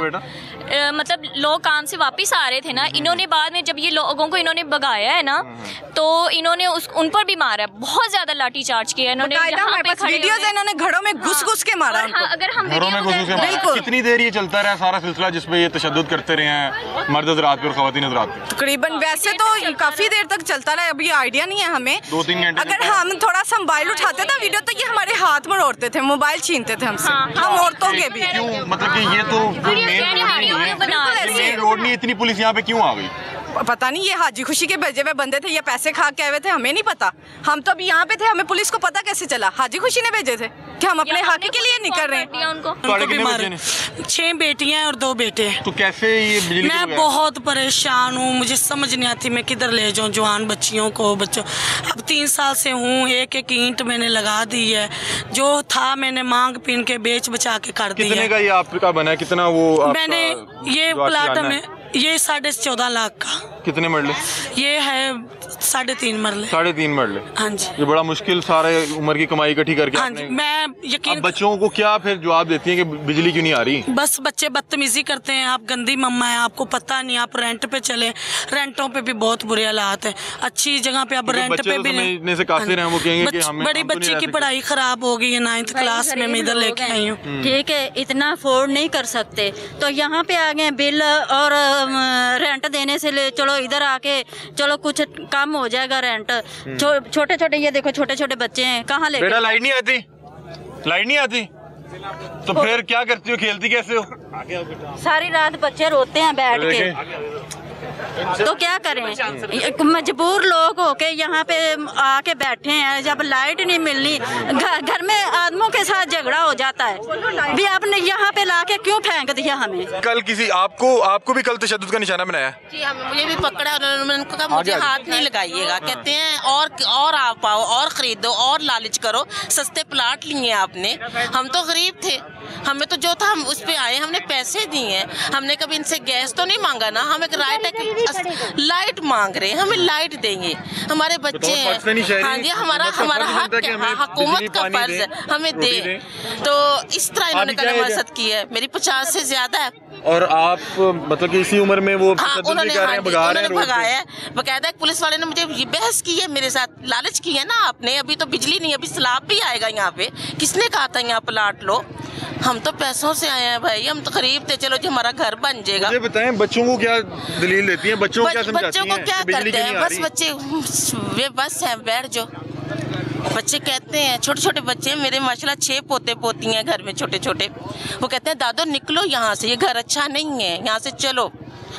मतलब लोग काम से वापस आ रहे थे ना, इन्होंने बाद में जब ये लोगों को इन्होंने भगाया है ना, तो इन्होंने उन पर भी मारा, बहुत ज्यादा लाठी चार्ज किया इन्होंने। वीडियोस है, इन्होंने घरों में घुस के मारा उनको। अगर हम घरों में घुस के मारा। कितनी देर ये चलता रहा सारा सिलसिला जिसपे ये तशद्दुद करते रहे हैं मर्द हज़रात पे और ख़वातीन हज़रात पे? तकरीबन वैसे तो काफी देर तक चलता रहा, अभी आइडिया नहीं है हमें। 2-3 घंटे। अगर हम थोड़ा सा मोबाइल उठाते थे वीडियो, तो ये हमारे हाथ में उड़ते थे, मोबाइल छीनते थे हमसे। हम औरतों के भी। क्यों? मतलब कि ये तो मेन रोड नहीं, इतनी पुलिस यहाँ पे क्यों आ गई? पता नहीं, ये हाजी खुशी के भेजे हुए बंदे थे, ये पैसे खा के आए हुए थे, हमें नहीं पता। हम तो अभी यहाँ पे थे, हमें पुलिस को पता कैसे चला? हाजी खुशी ने भेजे थे कि हम अपने हक के लिए नहीं कर रहे हैं। उनको 6 बेटियां और 2 बेटे। तो कैसे ये बिजली? मैं बहुत परेशान हूँ, मुझे समझ नहीं आती मैं किधर ले जाऊँ जवान बच्चियों को। अब 3 साल से हूँ, एक ईंट मैंने लगा दी है, जो था मैंने मांग पीन के बेच बचा के कर दिया। कितने का ये आपका बना है? कितना वो मैंने ये प्लाट में, ये 14.5 लाख का। कितने मरले? ये है 3.5 मरले। 3.5 मरले। हाँ जी। ये बड़ा मुश्किल सारे उम्र की कमाई इकट्ठी करके। हाँ जी, मैं यकीन। बच्चों को क्या फिर जवाब देती हैं कि बिजली क्यों नहीं आ रही? बस बच्चे बदतमीजी करते हैं, आप गंदी मम्मा है, आपको पता नहीं, आप रेंट पे चले, रेंटों पे भी बहुत बुरे हालात है, अच्छी जगह पे आप रेंट पे भी नहीं। से कासिर हैं, वो कहेंगे कि हमें बड़ी बच्ची की पढ़ाई खराब हो गई है, 9th क्लास में मैं इधर लेके आई हूँ। ठीक है, इतना अफोर्ड नहीं कर सकते तो यहाँ पे आ गए, बिल और रेंट देने से ले चलो इधर आके चलो कुछ कम हो जाएगा रेंट। छोटे छोटे ये देखो छोटे छोटे बच्चे हैं, कहाँ ले? बेटा लाइट नहीं आती, लाइट नहीं आती तो फिर क्या करती हो, खेलती कैसे हो? सारी रात बच्चे रोते हैं बैठ के, तो क्या करें? मजबूर लोग होके यहाँ पे आके बैठे हैं। जब लाइट नहीं मिलनी, घर में आदमियों के साथ झगड़ा हो जाता है, भी आपने यहाँ पे लाके क्यों फेंक दिया हमें? कल किसी आपको भी कल तशद्दुद का निशाना बनाया? जी, मुझे भी पकड़ा, उन्होंने कहा मुझे हाथ नहीं लगाइएगा, कहते हैं और आप आओ और खरीदो और लालच करो, सस्ते प्लाट लिए आपने। हम तो गरीब थे, हमें तो जो था हम उस पे आए, हमने पैसे दिए हैं, हमने कभी इनसे गैस तो नहीं मांगा ना, हम एक राइट है कि लाइट मांग रहे हैं, हमें लाइट देंगे, हमारे बच्चे हैं। हाँ जी, हमारा हक है, हुकूमत का फर्ज है हमें दे। तो इस तरह इन्होंने कलमासत की है, मेरी 50 से ज्यादा है। और आप मतलब कि इसी उम्र में वो उन्होंने भगाया है, बकायदा पुलिस वाले ने मुझे बहस की है मेरे साथ, लालच की है ना आपने, अभी तो बिजली नहीं, अभी सैलाब भी आएगा यहाँ पे, किसने कहा था यहाँ प्लाट लो? हम तो पैसों से आए हैं भाई, हम तो गरीब थे, चलो जी हमारा घर बन जाएगा। मुझे बताएं बच्चों को क्या दलील देती हैं, बच्चों को क्या समझाती हैं? बच्चों को क्या करते हैं, बस बच्चे वे बस है बैठ जो बच्चे कहते हैं, छोटे छोटे बच्चे हैं मेरे माशाल्लाह, 6 पोते पोती हैं घर में छोटे छोटे, वो कहते हैं दादो निकलो यहाँ से, ये घर अच्छा नहीं है, यहाँ से चलो।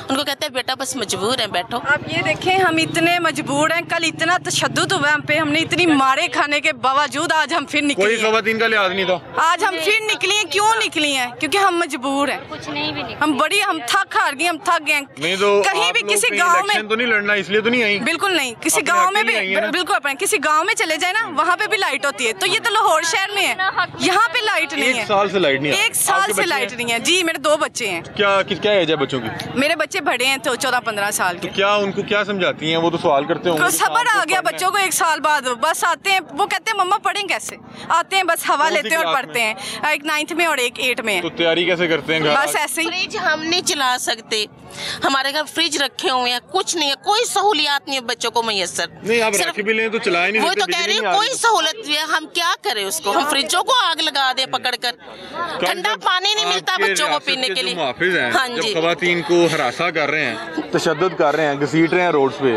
उनको कहते हैं बेटा बस मजबूर हैं, बैठो। आप ये देखें, हम इतने मजबूर हैं, कल इतना तशद्दुद हुआ हम पे, हमने इतनी मारे खाने के बावजूद आज हम फिर निकले। कोई ख़वातीन का लिहाज नहीं था। आज हम फिर निकली हैं, क्यों निकली हैं? क्योंकि हम मजबूर हैं, कुछ नहीं भी हम थक हार गए, हम थक गए। तो कहीं भी किसी गाँव में तो नहीं लड़ना, इसलिए तो नहीं आई? बिल्कुल नहीं, किसी गाँव में भी बिल्कुल अपने किसी गाँव में चले जाए ना, वहाँ पे भी लाइट होती है। तो ये तो लाहौर शहर में है, यहाँ पे लाइट नहीं है। 1 साल से लाइट नहीं है? 1 साल से लाइट नहीं है जी। मेरे 2 बच्चे हैं। क्या एज है बच्चों की? मेरे बच्चे बड़े हैं, तो 14-15 साल के। तो क्या उनको क्या समझाती हैं? वो तो सवाल करते होंगे। सबर आ गया बच्चों को 1 साल बाद, बस आते हैं, वो कहते हैं मम्मा पढ़ें कैसे, आते हैं बस हवा लेते हैं और पढ़ते हैं। एक 9th में और एक 8 में है। तो तैयारी कैसे करते हैं? बस ऐसे ही। फ्रिज हम नहीं चला सकते, हमारे घर फ्रिज रखे हुए हैं, कुछ नहीं है, कोई सहूलियात नहीं है बच्चों को मैसर। नहीं आप रख भी लें तो चला ही नहीं सकते। वो तो कह रही है कोई सहूलत है, हम क्या करें उसको? हम फ्रिजों को आग लगा दें पकड़कर, ठंडा पानी नहीं मिलता बच्चों को पीने के लिए। मुहाफिज हैं, हाँ जब जी, खवातीन को हरासा कर रहे हैं, तशद्दुद कर रहे हैं, घसीट रहे हैं रोड पे,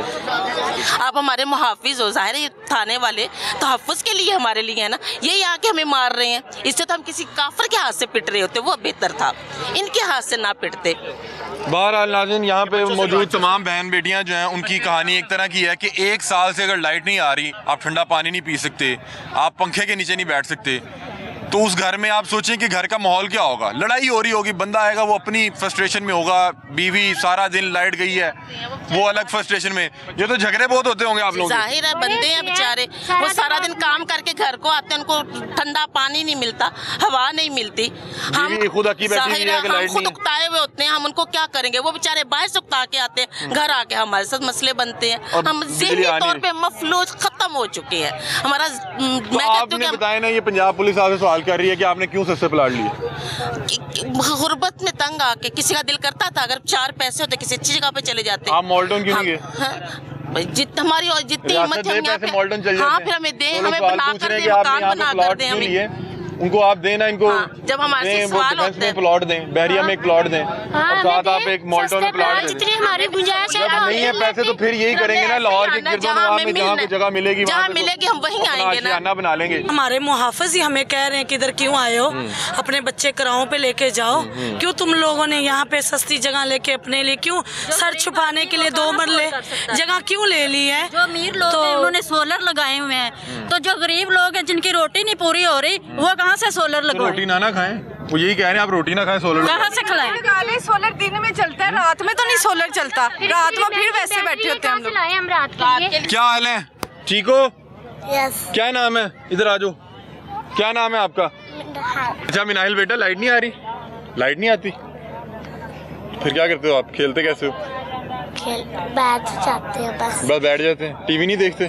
आप हमारे मुहाफिज हो, जाहिर है थाने वाले तहफ़्फ़ुज़ के लिए हमारे लिए है ना, यही आके हमें मार रहे हैं। इससे तो हम किसी काफिर के हाथ से पिट रहे होते, वो बेहतर था, इनके हाथ से ना पिटते। बहरहाल नाज़रीन, यहाँ पे मौजूद तमाम बहन बेटियाँ जो हैं उनकी कहानी एक तरह की है कि 1 साल से अगर लाइट नहीं आ रही, आप ठंडा पानी नहीं पी सकते, आप पंखे के नीचे नहीं बैठ सकते, तो उस घर में आप सोचें कि घर का माहौल क्या होगा। लड़ाई हो रही होगी, बंदा आएगा वो अपनी फ्रस्ट्रेशन में होगा, बीवी सारा दिन लाइट गई है वो अलग फ्रस्ट्रेशन में, ये तो झगड़े बहुत होते होंगे आप लोग। जाहिर है बंदे हैं बेचारे, वो सारा दिन काम करके घर को आते हैं, उनको ठंडा पानी नहीं मिलता, हवा नहीं मिलती, हम खुद उकताए हुए होते हैं, हम उनको क्या करेंगे? वो बेचारे बाहर से उकता के आते हैं, घर आके हमारे साथ मसले बनते हैं, हम ज़हनी तौर पे मफलूज खत्म हो चुके हैं हमारा। आपने बताया ना, ये पंजाब पुलिस आपसे सवाल कर रही है कि आपने क्यों सस्ते प्लाट लिए? गुर्बत में तंग आके किसी का दिल करता था अगर 4 पैसे होते किसी अच्छी जगह पे चले जाते। आप मॉल्टन क्यों नहीं गए? हमारी और जितनी हिम्मत है यहाँ पे, हाँ फिर हमें दें, हमें बना कर दें, मकान बना कर दें हमें, उनको आप देना, इनको जब हमारे से सवाल होते हैं प्लॉट दें, बहरिया में एक प्लॉट दें, और साथ आप एक मॉल्टन में प्लॉट दें। जितनी हमारी गुंजाइश है, नहीं है पैसे तो फिर यही करेंगे ना, लाहौर के गिरदोनवाब में जहाँ पे जगह मिलेगी जहाँ मिलेगी हम वहीं आएंगे ना, बना लेंगे। हमारे मुहाफिज ही हमें कह रहे हैं कि इधर क्यों आए हो, अपने बच्चे कराओं पे लेके जाओ, क्यों तुम लोगों ने यहाँ पे सस्ती जगह लेके अपने लिए क्यों सर छुपाने के लिए 2 मरले जगह क्यों ले ली है? जो अमीर लोग हैं उन्होंने सोलर लगाए हुए हैं, तो जो गरीब लोग हैं जिनकी रोटी नहीं पूरी हो रही, वो कहाँ से सोलर लगाए? रोटी ना खाएं, वो यही कह रहे हैं आप रोटी ना खाएं, सोलर कहाँ से खिलाएं? सोलर दिन में चलता है, रात में तो नहीं सोलर चलता, रात में फिर वैसे बैठे होते हैं हम लोग। क्या हाल है? ठीक हो? क्या नाम है? इधर आ जाओ, क्या नाम है आपका? अच्छा मिनाहिल बेटा, लाइट नहीं आ रही? लाइट नहीं आती, फिर क्या करते हो आप? खेलते कैसे हो? बैठ जाते हैं बस बैठ जाते हैं। टीवी नहीं देखते?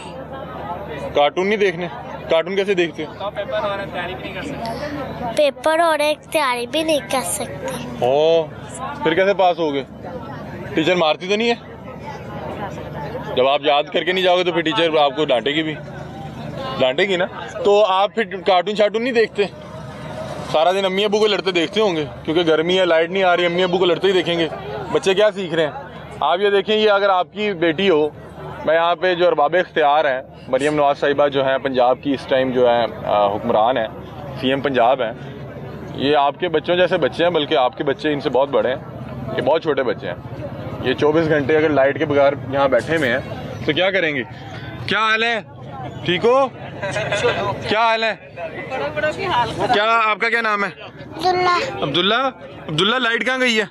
कार्टून नहीं देखने? कार्टून कैसे देखते? पेपर और एक तैयारी भी नहीं कर सकते। ओ, फिर कैसे पास हो गए? टीचर मारती तो नहीं है? जब आप याद करके नहीं जाओगे तो फिर टीचर आपको डांटेगी भी, डांटेगी ना। तो आप फिर कार्टून शार्टून नहीं देखते? सारा दिन अम्मी अब्बू को लड़ते देखते होंगे, क्योंकि गर्मी है, लाइट नहीं आ रही, अम्मी अब्बू को लड़ते ही देखेंगे। बच्चे क्या सीख रहे हैं? आप ये देखें, ये अगर आपकी बेटी हो, मैं यहाँ पे जो अरबाब इख्तियार हैं, मरियम नवाज साहिबा जो है पंजाब की इस टाइम जो है हुक्मरान है, CM पंजाब हैं, ये आपके बच्चों जैसे बच्चे हैं, बल्कि आपके बच्चे इनसे बहुत बड़े हैं, ये बहुत छोटे बच्चे हैं। ये 24 घंटे अगर लाइट के बगैर यहाँ बैठे हुए हैं तो क्या करेंगे? क्या हाल है? ठीक हो? क्या हाल है? क्या आपका क्या नाम है? अब्दुल्ला। अब्दुल्ला, लाइट कहाँ गई है?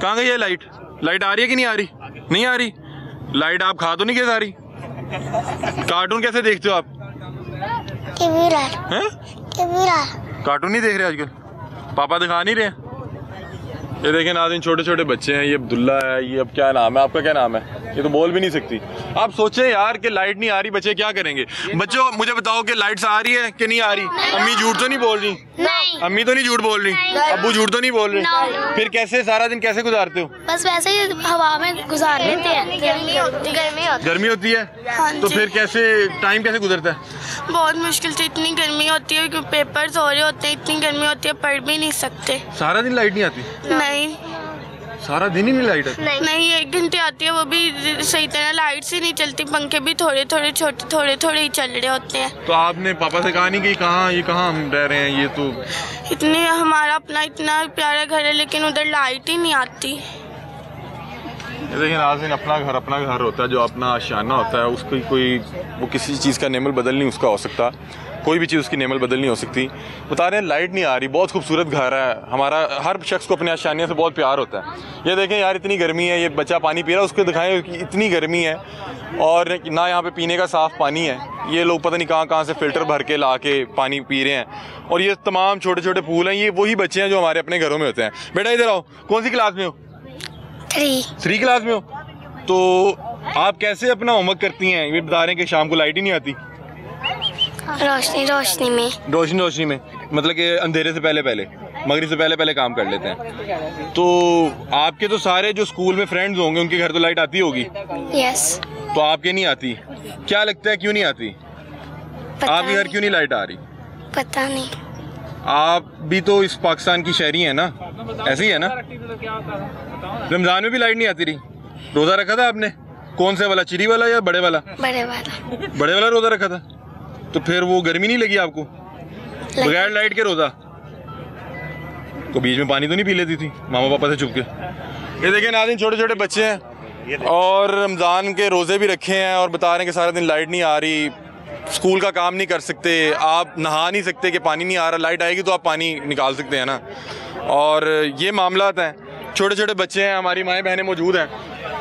कहाँ गई है लाइट? लाइट आ रही है कि नहीं आ रही? नहीं आ रही। लाइट आप खा तो नहीं के सारी? कार्टून कैसे देखते हो आप? कार्टून नहीं देख रहे आजकल? पापा दिखा नहीं रहे? ये देखें नाज़रीन, छोटे छोटे बच्चे हैं। ये अब्दुल्ला है, ये अब क्या नाम है आपका? क्या नाम है? ये तो बोल भी नहीं सकती। आप सोचें यार कि लाइट नहीं आ रही, बच्चे क्या करेंगे? बच्चों मुझे बताओ कि लाइट्स आ रही है कि नहीं आ रही? अम्मी झूठ तो नहीं बोल रही? नहीं। अम्मी तो नहीं झूठ बोल रही? अब्बू झूठ तो नहीं बोल रहे? फिर कैसे सारा दिन कैसे गुजारते हो? बस वैसे ही हवा में गुजार लेते हैं। गर्मी होती है? तो फिर कैसे टाइम कैसे गुजरता है? बहुत मुश्किल से। इतनी गर्मी होती है कि पेपर्स हो रहे होते हैं, इतनी गर्मी होती है पढ़ भी नहीं सकते। सारा दिन लाइट नहीं आती? नहीं, सारा दिन ही नहीं लाइट आती? नहीं, 1 घंटे आती है, वो भी सही तरह लाइट से नहीं चलती। पंखे भी थोड़े थोड़े छोटे थोड़े ही चल रहे होते हैं। तो आपने पापा से कहा नहीं कि कहाँ ये कहाँ हम रह रहे हैं? ये तो इतने हमारा अपना इतना प्यारा घर है, लेकिन उधर लाइट ही नहीं आती। देखिए नाज़रीन, अपना घर होता है, जो अपना आशियाना होता है, उसकी कोई वो किसी चीज़ का नेमल बदल नहीं उसका हो सकता, कोई भी चीज़ उसकी नेमल बदल नहीं हो सकती। बता रहे हैं लाइट नहीं आ रही, बहुत खूबसूरत घर है हमारा, हर शख्स को अपने आशियाने से बहुत प्यार होता है। ये देखें यार, इतनी गर्मी है, ये बच्चा पानी पी रहा है, उसको दिखाएं कि इतनी गर्मी है और ना यहाँ पे पीने का साफ़ पानी है। ये लोग पता नहीं कहाँ से फ़िल्टर भर के ला के पानी पी रहे हैं। और ये तमाम छोटे छोटे फूल हैं, ये वही बच्चे हैं जो हमारे अपने घरों में होते हैं। बेटा इधर आओ, कौन सी क्लास में हो? 3 क्लास में हो। तो आप कैसे अपना होमवर्क करती हैं? ये बता रहे हैं कि शाम को लाइट ही नहीं आती। रोशनी में मतलब कि अंधेरे से पहले मगरिब से पहले काम कर लेते हैं। तो आपके तो सारे जो स्कूल में फ्रेंड्स होंगे, उनके घर तो लाइट आती होगी? यस। तो आपके नहीं आती? क्या लगता है क्यों नहीं आती? आपके घर क्यों नहीं लाइट आ रही? पता नहीं। आप भी तो इस पाकिस्तान की शहरी है ना, ऐसे ही है ना? रमजान में भी लाइट नहीं आती रही? रोजा रखा था आपने? कौन सा वाला, चिरी वाला या बड़े वाला? बड़े वाला रोजा रखा था। तो फिर वो गर्मी नहीं लगी आपको? बगैर लाइट के रोजा? तो बीच में पानी तो नहीं पी लेती थी मामा पापा से छुप के? ये देखिए नाज़रीन, छोटे छोटे बच्चे हैं और रमज़ान के रोज़े भी रखे हैं और बता रहे हैं कि सारा दिन लाइट नहीं आ रही, स्कूल का काम नहीं कर सकते, आप नहा नहीं सकते कि पानी नहीं आ रहा, लाइट आएगी तो आप पानी निकाल सकते हैं ना। और ये मामलात हैं, छोटे छोटे बच्चे हैं, हमारी माएँ बहनें मौजूद हैं।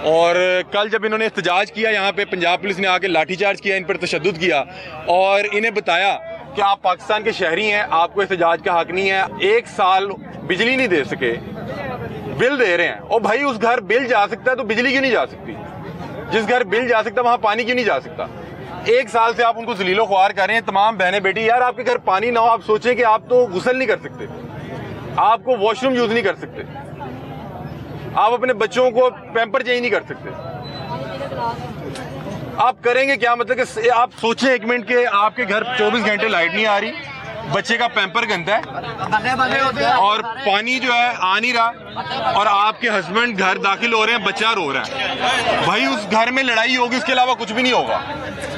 और कल जब इन्होंने एहतजाज किया, यहाँ पे पंजाब पुलिस ने आके लाठीचार्ज किया, इन पर तशद्दुद किया और इन्हें बताया कि आप पाकिस्तान के शहरी हैं, आपको एहतजाज का हक नहीं है। 1 साल बिजली नहीं दे सके, बिल दे रहे हैं। और भाई उस घर बिल जा सकता है तो बिजली क्यों नहीं जा सकती? जिस घर बिल जा सकता है वहाँ पानी क्यों नहीं जा सकता? 1 साल से आप उनको जलीलो ख्वार कर रहे हैं। तमाम बहनें बेटी, यार आपके घर पानी ना हो, आप सोचें कि आप तो गुस्ल नहीं कर सकते, आपको वॉशरूम यूज नहीं कर सकते, आप अपने बच्चों को पैम्पर चेंज नहीं कर सकते, आप करेंगे क्या? मतलब कि आप सोचें 1 मिनट के आपके घर 24 घंटे लाइट नहीं आ रही, बच्चे का पैम्पर गंदा है और पानी जो है आ नहीं रहा और आपके हस्बैंड घर दाखिल हो रहे हैं, बच्चा रो रहा है। भाई उस घर में लड़ाई होगी, इसके अलावा कुछ भी नहीं होगा।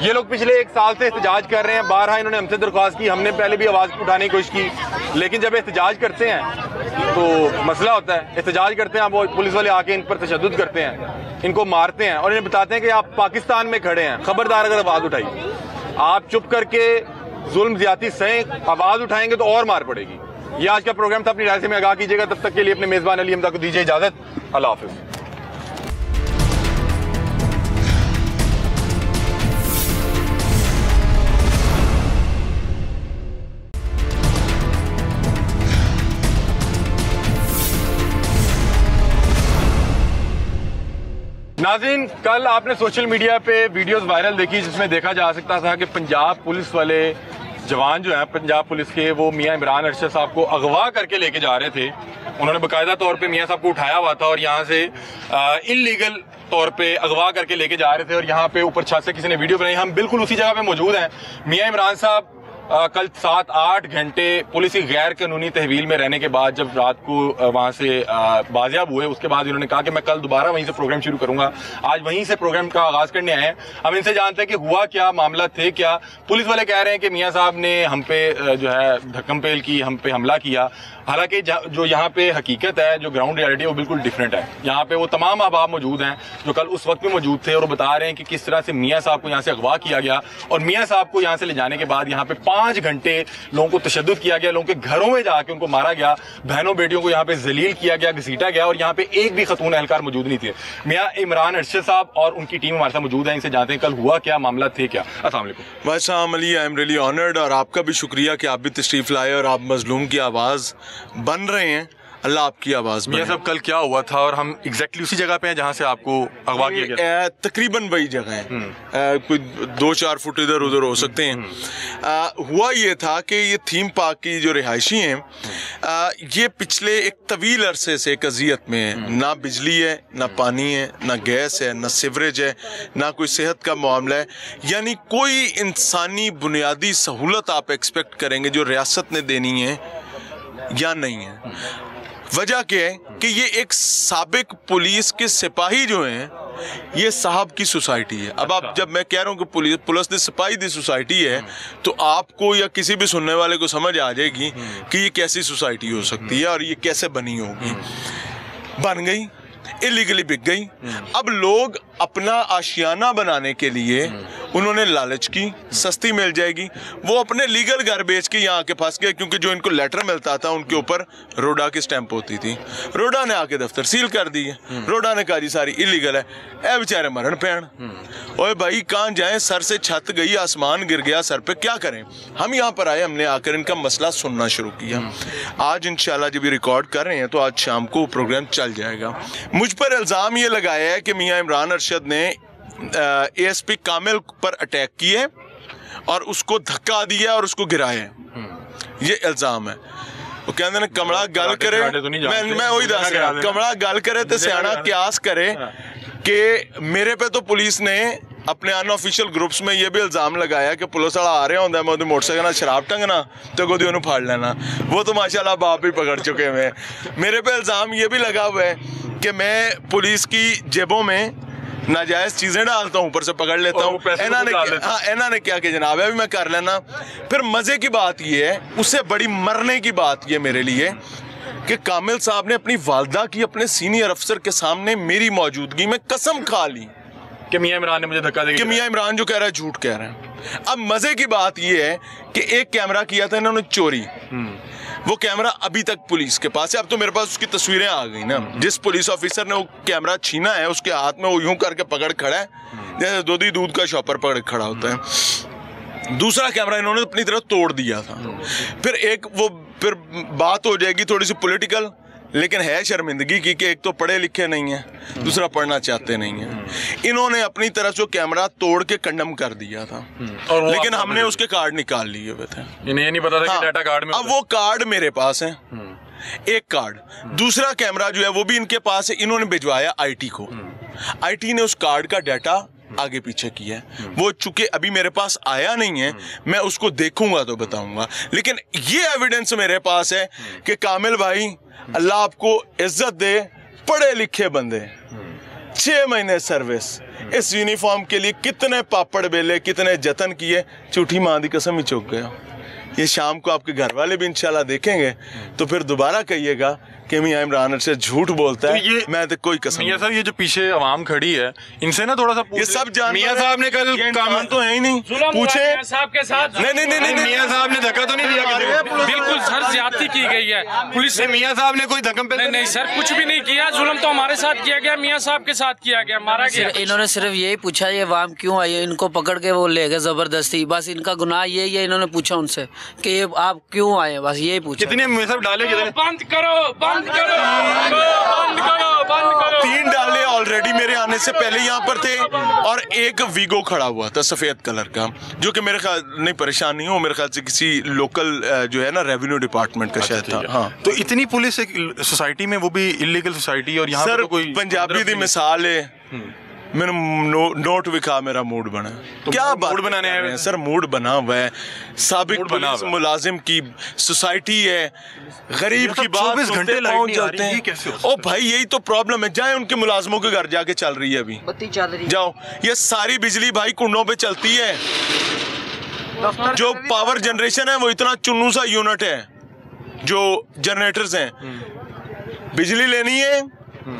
ये लोग पिछले 1 साल से एहतजाज कर रहे हैं, 12 इन्होंने हमसे दरख्वास्त की, हमने पहले भी आवाज़ उठाने की कोशिश की, लेकिन जब एहतजाज करते हैं तो मसला होता है। एहतजाज करते हैं, वो पुलिस वाले आके इन पर तशद्दुद करते हैं, इनको मारते हैं और इन्हें बताते हैं कि आप पाकिस्तान में खड़े हैं, खबरदार अगर आवाज़ उठाई, आप चुप करके जुल्म ज्यादती सहें, आवाज़ उठाएंगे तो और मार पड़ेगी। ये आज का प्रोग्राम था, अपनी राय से में आगाह कीजिएगा। तब तक के लिए अपने मेज़बान अली हमजा को दीजिए इजाज़त। अल्लाह हाफ़िज़। नाज़रीन, कल आपने सोशल मीडिया पे वीडियोस वायरल देखी जिसमें देखा जा सकता था कि पंजाब पुलिस वाले जवान जो हैं पंजाब पुलिस के, वो मियां इमरान अरशद साहब को अगवा करके लेके जा रहे थे। उन्होंने बाकायदा तौर पे मियां साहब को उठाया हुआ था और यहाँ से इल्लीगल तौर पे अगवा करके लेके जा रहे थे और यहाँ पे ऊपर छत से किसी ने वीडियो बनाई। हम बिल्कुल उसी जगह पे मौजूद हैं। मियां इमरान साहब कल 7-8 घंटे पुलिस की गैर कानूनी तहवील में रहने के बाद जब रात को वहाँ से बाजियाब हुए, उसके बाद इन्होंने कहा कि मैं कल दोबारा वहीं से प्रोग्राम शुरू करूंगा। आज वहीं से प्रोग्राम का आगाज करने आए हैं। हम इनसे जानते हैं कि हुआ क्या, मामला थे क्या। पुलिस वाले कह रहे हैं कि मियाँ साहब ने हम पे जो है धक्कम पेल की, हम पे हमला किया। हालांकि जो यहाँ पे हकीकत है, जो ग्राउंड रियलिटी है, वो बिल्कुल डिफरेंट है। यहाँ पे वो तमाम अहबाब मौजूद हैं जो कल उस वक्त भी मौजूद थे और वो बता रहे हैं कि किस तरह से मियाँ साहब को यहाँ से अगवा किया गया और मियाँ साहब को यहाँ से ले जाने के बाद यहाँ पे 5 घंटे लोगों को तशद्दुद किया गया, लोगों के घरों में जाके उनको मारा गया, बहनों बेटियों को यहाँ पे जलील किया गया, घसीटा गया और यहाँ पे एक भी खतून एहलकार मौजूद नहीं थे। मियाँ इमरान अरशद साहब और उनकी टीम हमारे साथ मौजूद है, इनसे जानते हैं कल हुआ क्या, मामला थे क्या। अस्सलाम वालेकुम। वालेकुम Ali, I am really honoured और आपका भी शुक्रिया कि आप भी तशरीफ लाए और आप मजलूम की आवाज़ बन रहे हैं। अल्लाह आपकी आवाज़। मियां साहब कल क्या हुआ था और हम एग्जैक्टली उसी जगह पे हैं जहां से आपको अगवा किया गया? तकरीबन वही जगह है, कोई 2-4 फुट इधर उधर हो सकते हैं। हुआ ये था कि ये थीम पार्क की जो रिहायशी हैं, ये पिछले एक तवील अरसे से एक अजियत में है। ना बिजली है, ना पानी है, ना गैस है, ना सीवरेज है, ना कोई सेहत का मामला है। यानी कोई इंसानी बुनियादी सहूलत आप एक्सपेक्ट करेंगे जो रियासत ने देनी है या नहीं है। वजह क्या है कि ये एक साबिक पुलिस के सिपाही जो हैं, ये साहब की सोसाइटी है। अब आप, जब मैं कह रहा हूँ कि पुलिस ने सिपाही दी सोसाइटी है, तो आपको या किसी भी सुनने वाले को समझ आ जाएगी कि ये कैसी सोसाइटी हो सकती है और ये कैसे बनी होगी। बन गई, इलीगली बिक गई। अब लोग अपना आशियाना बनाने के लिए उन्होंने लालच की, सस्ती मिल जाएगी, वो अपने लीगल घर बेच के यहाँ आके फंस गए, क्योंकि जो इनको लेटर मिलता था उनके ऊपर रोडा की स्टैंप होती थी। रोडा ने आके दफ्तर सील कर दी है। रोडा ने कहा जी सारी इलीगल है। ए बेचारे मरण पैण, ओए भाई कहाँ जाएं, सर से छत गई, आसमान गिर गया सर पे, क्या करें। हम यहाँ पर आए, हमने आकर इनका मसला सुनना शुरू किया। आज इंशाल्लाह जब ये रिकॉर्ड कर रहे हैं तो आज शाम को प्रोग्राम चल जाएगा। मुझ पर इल्ज़ाम ये लगाया है कि मियाँ इमरान अरशद ने ASP कामिल पर अटैक किए और उसको धक्का दिया और उसको गिराया, ये इल्ज़ाम है। वो कहते हैं कमला गल करे, मैं वही दस रहा, कमला गल करे तो सियाना क्यास करे कि मेरे पे तो पुलिस ने अपने अनऑफिशियल ग्रुप्स में ये भी इल्ज़ाम लगाया कि पुलिस वाला आ रहा होंगे, मैं उधर मोटरसाइकिल ना शराब टंगना तो गोदी उन्हें फाड़ लेना। वो तो माशाल्लाह बाप ही पकड़ चुके हैं। मेरे पे इल्ज़ाम ये भी लगा हुआ है कि मैं पुलिस की जेबों में नाजायज़ चीज़ें डालता हूँ, ऊपर से पकड़ लेता हूँ। इन्होंने क्या कि जनाब अभी मैं कर लेना। फिर मज़े की बात ये है, उससे बड़ी मरने की बात ये मेरे लिए कि कामिल साहब ने अपनी वालदा की अपने सीनियर अफसर के सामने मेरी मौजूदगी में कसम खा ली कि मियां इमरान ने मुझे धक्का दिया, कि मियां इमरान जो कह रहा है झूठ कह रहा है। अब मज़े की बात ये है कि एक कैमरा किया था इन्होंने चोरी, वो कैमरा अभी तक पुलिस के पास है। अब तो मेरे पास उसकी तस्वीरें आ गई ना। जिस पुलिस ऑफिसर ने वो कैमरा छीना है उसके हाथ में वो यूं करके पकड़ खड़ा है जैसे दूध का शॉपर पकड़ खड़ा होता है। दूसरा कैमरा इन्होंने अपनी तरफ तोड़ दिया था। फिर बात हो जाएगी थोड़ी सी पॉलिटिकल, लेकिन है शर्मिंदगी की कि एक तो पढ़े लिखे नहीं है, दूसरा पढ़ना चाहते नहीं है। इन्होंने अपनी तरफ से कैमरा तोड़ के कंडम कर दिया था, लेकिन हमने उसके कार्ड निकाल लिए हुए थे। इन्हें ये नहीं पता था कि डाटा कार्ड में। अब वो कार्ड मेरे पास है, एक कार्ड। दूसरा कैमरा जो है वो भी इनके पास है, इन्होंने भिजवाया IT को। IT ने उस कार्ड का डाटा आगे पीछे किया है। वो चूंकि अभी मेरे पास आया नहीं है, मैं उसको देखूंगा तो बताऊंगा। लेकिन ये एविडेंस मेरे पास है कि कामिल भाई अल्लाह आपको इज्जत दे, पढ़े लिखे बंदे, 6 महीने सर्विस, इस यूनिफॉर्म के लिए कितने पापड़ बेले, कितने जतन किए, झूठी मां दी कसम ही चूक गया। ये शाम को आपके घर वाले भी इंशाल्लाह देखेंगे तो फिर दोबारा कहिएगा कि मियां इमरान अरशद झूठ बोलता है। ये मैं तो कोई कसम। मियां साहब ये जो पीछे आवाम खड़ी है इनसे ना थोड़ा सा ये सब जान, मियां साहब ने कल काम तो है ही नहीं, पूछे साहब के साथ नहीं मियां साहब ने धक्का तो नहीं दिया, बिल्कुल सर ज्यादती की गई है पुलिस से। मियां साहब ने कोई धक्का नहीं सर, कुछ भी नहीं किया। जुल्म तो हमारे साथ किया गया, मियां साहब के साथ किया गया, मारा गया। इन्होंने सिर्फ यही पूछा ये वाम क्यों आई है, इनको पकड़ के वो ले गए जबरदस्ती, बस इनका गुनाह यही है। इन्होंने पूछा उनसे बस कि ये आप क्यों आए, बस यही पूछा। कितने सब डाले, कितने? बंद करो, बंद करो, बंद करो, बंद करो। 3 डाले ऑलरेडी मेरे आने से पहले यहाँ पर थे, और एक वीगो खड़ा हुआ था सफेद कलर का, जो कि मेरे ख्याल नहीं परेशान नहीं हो, मेरे ख्याल से किसी लोकल जो है ना रेवेन्यू डिपार्टमेंट का शायद था। हाँ, तो इतनी पुलिस एक सोसाइटी में, वो भी इलीगल सोसाइटी, और यहाँ सर तो कोई पंजाबी दी मिसाल है। मैंने नोट विखा, मेरा मूड बना। तो क्या मूड बनाने हैं सर? मूड बना हुआ है, साबिक पुलिस मुलाजिम की सोसाइटी है, गरीब की बात 24 घंटे पहुंच जाते हैं। ओ भाई यही तो प्रॉब्लम है। जाए उनके मुलाजिमों के घर जाके चल रही है अभी, बत्ती चल रही है। जाओ, ये सारी बिजली भाई कुंडों पे चलती है। जो पावर जनरेशन है वो इतना चुन्नू सा यूनिट है, जो जनरेटर्स हैं। बिजली लेनी है,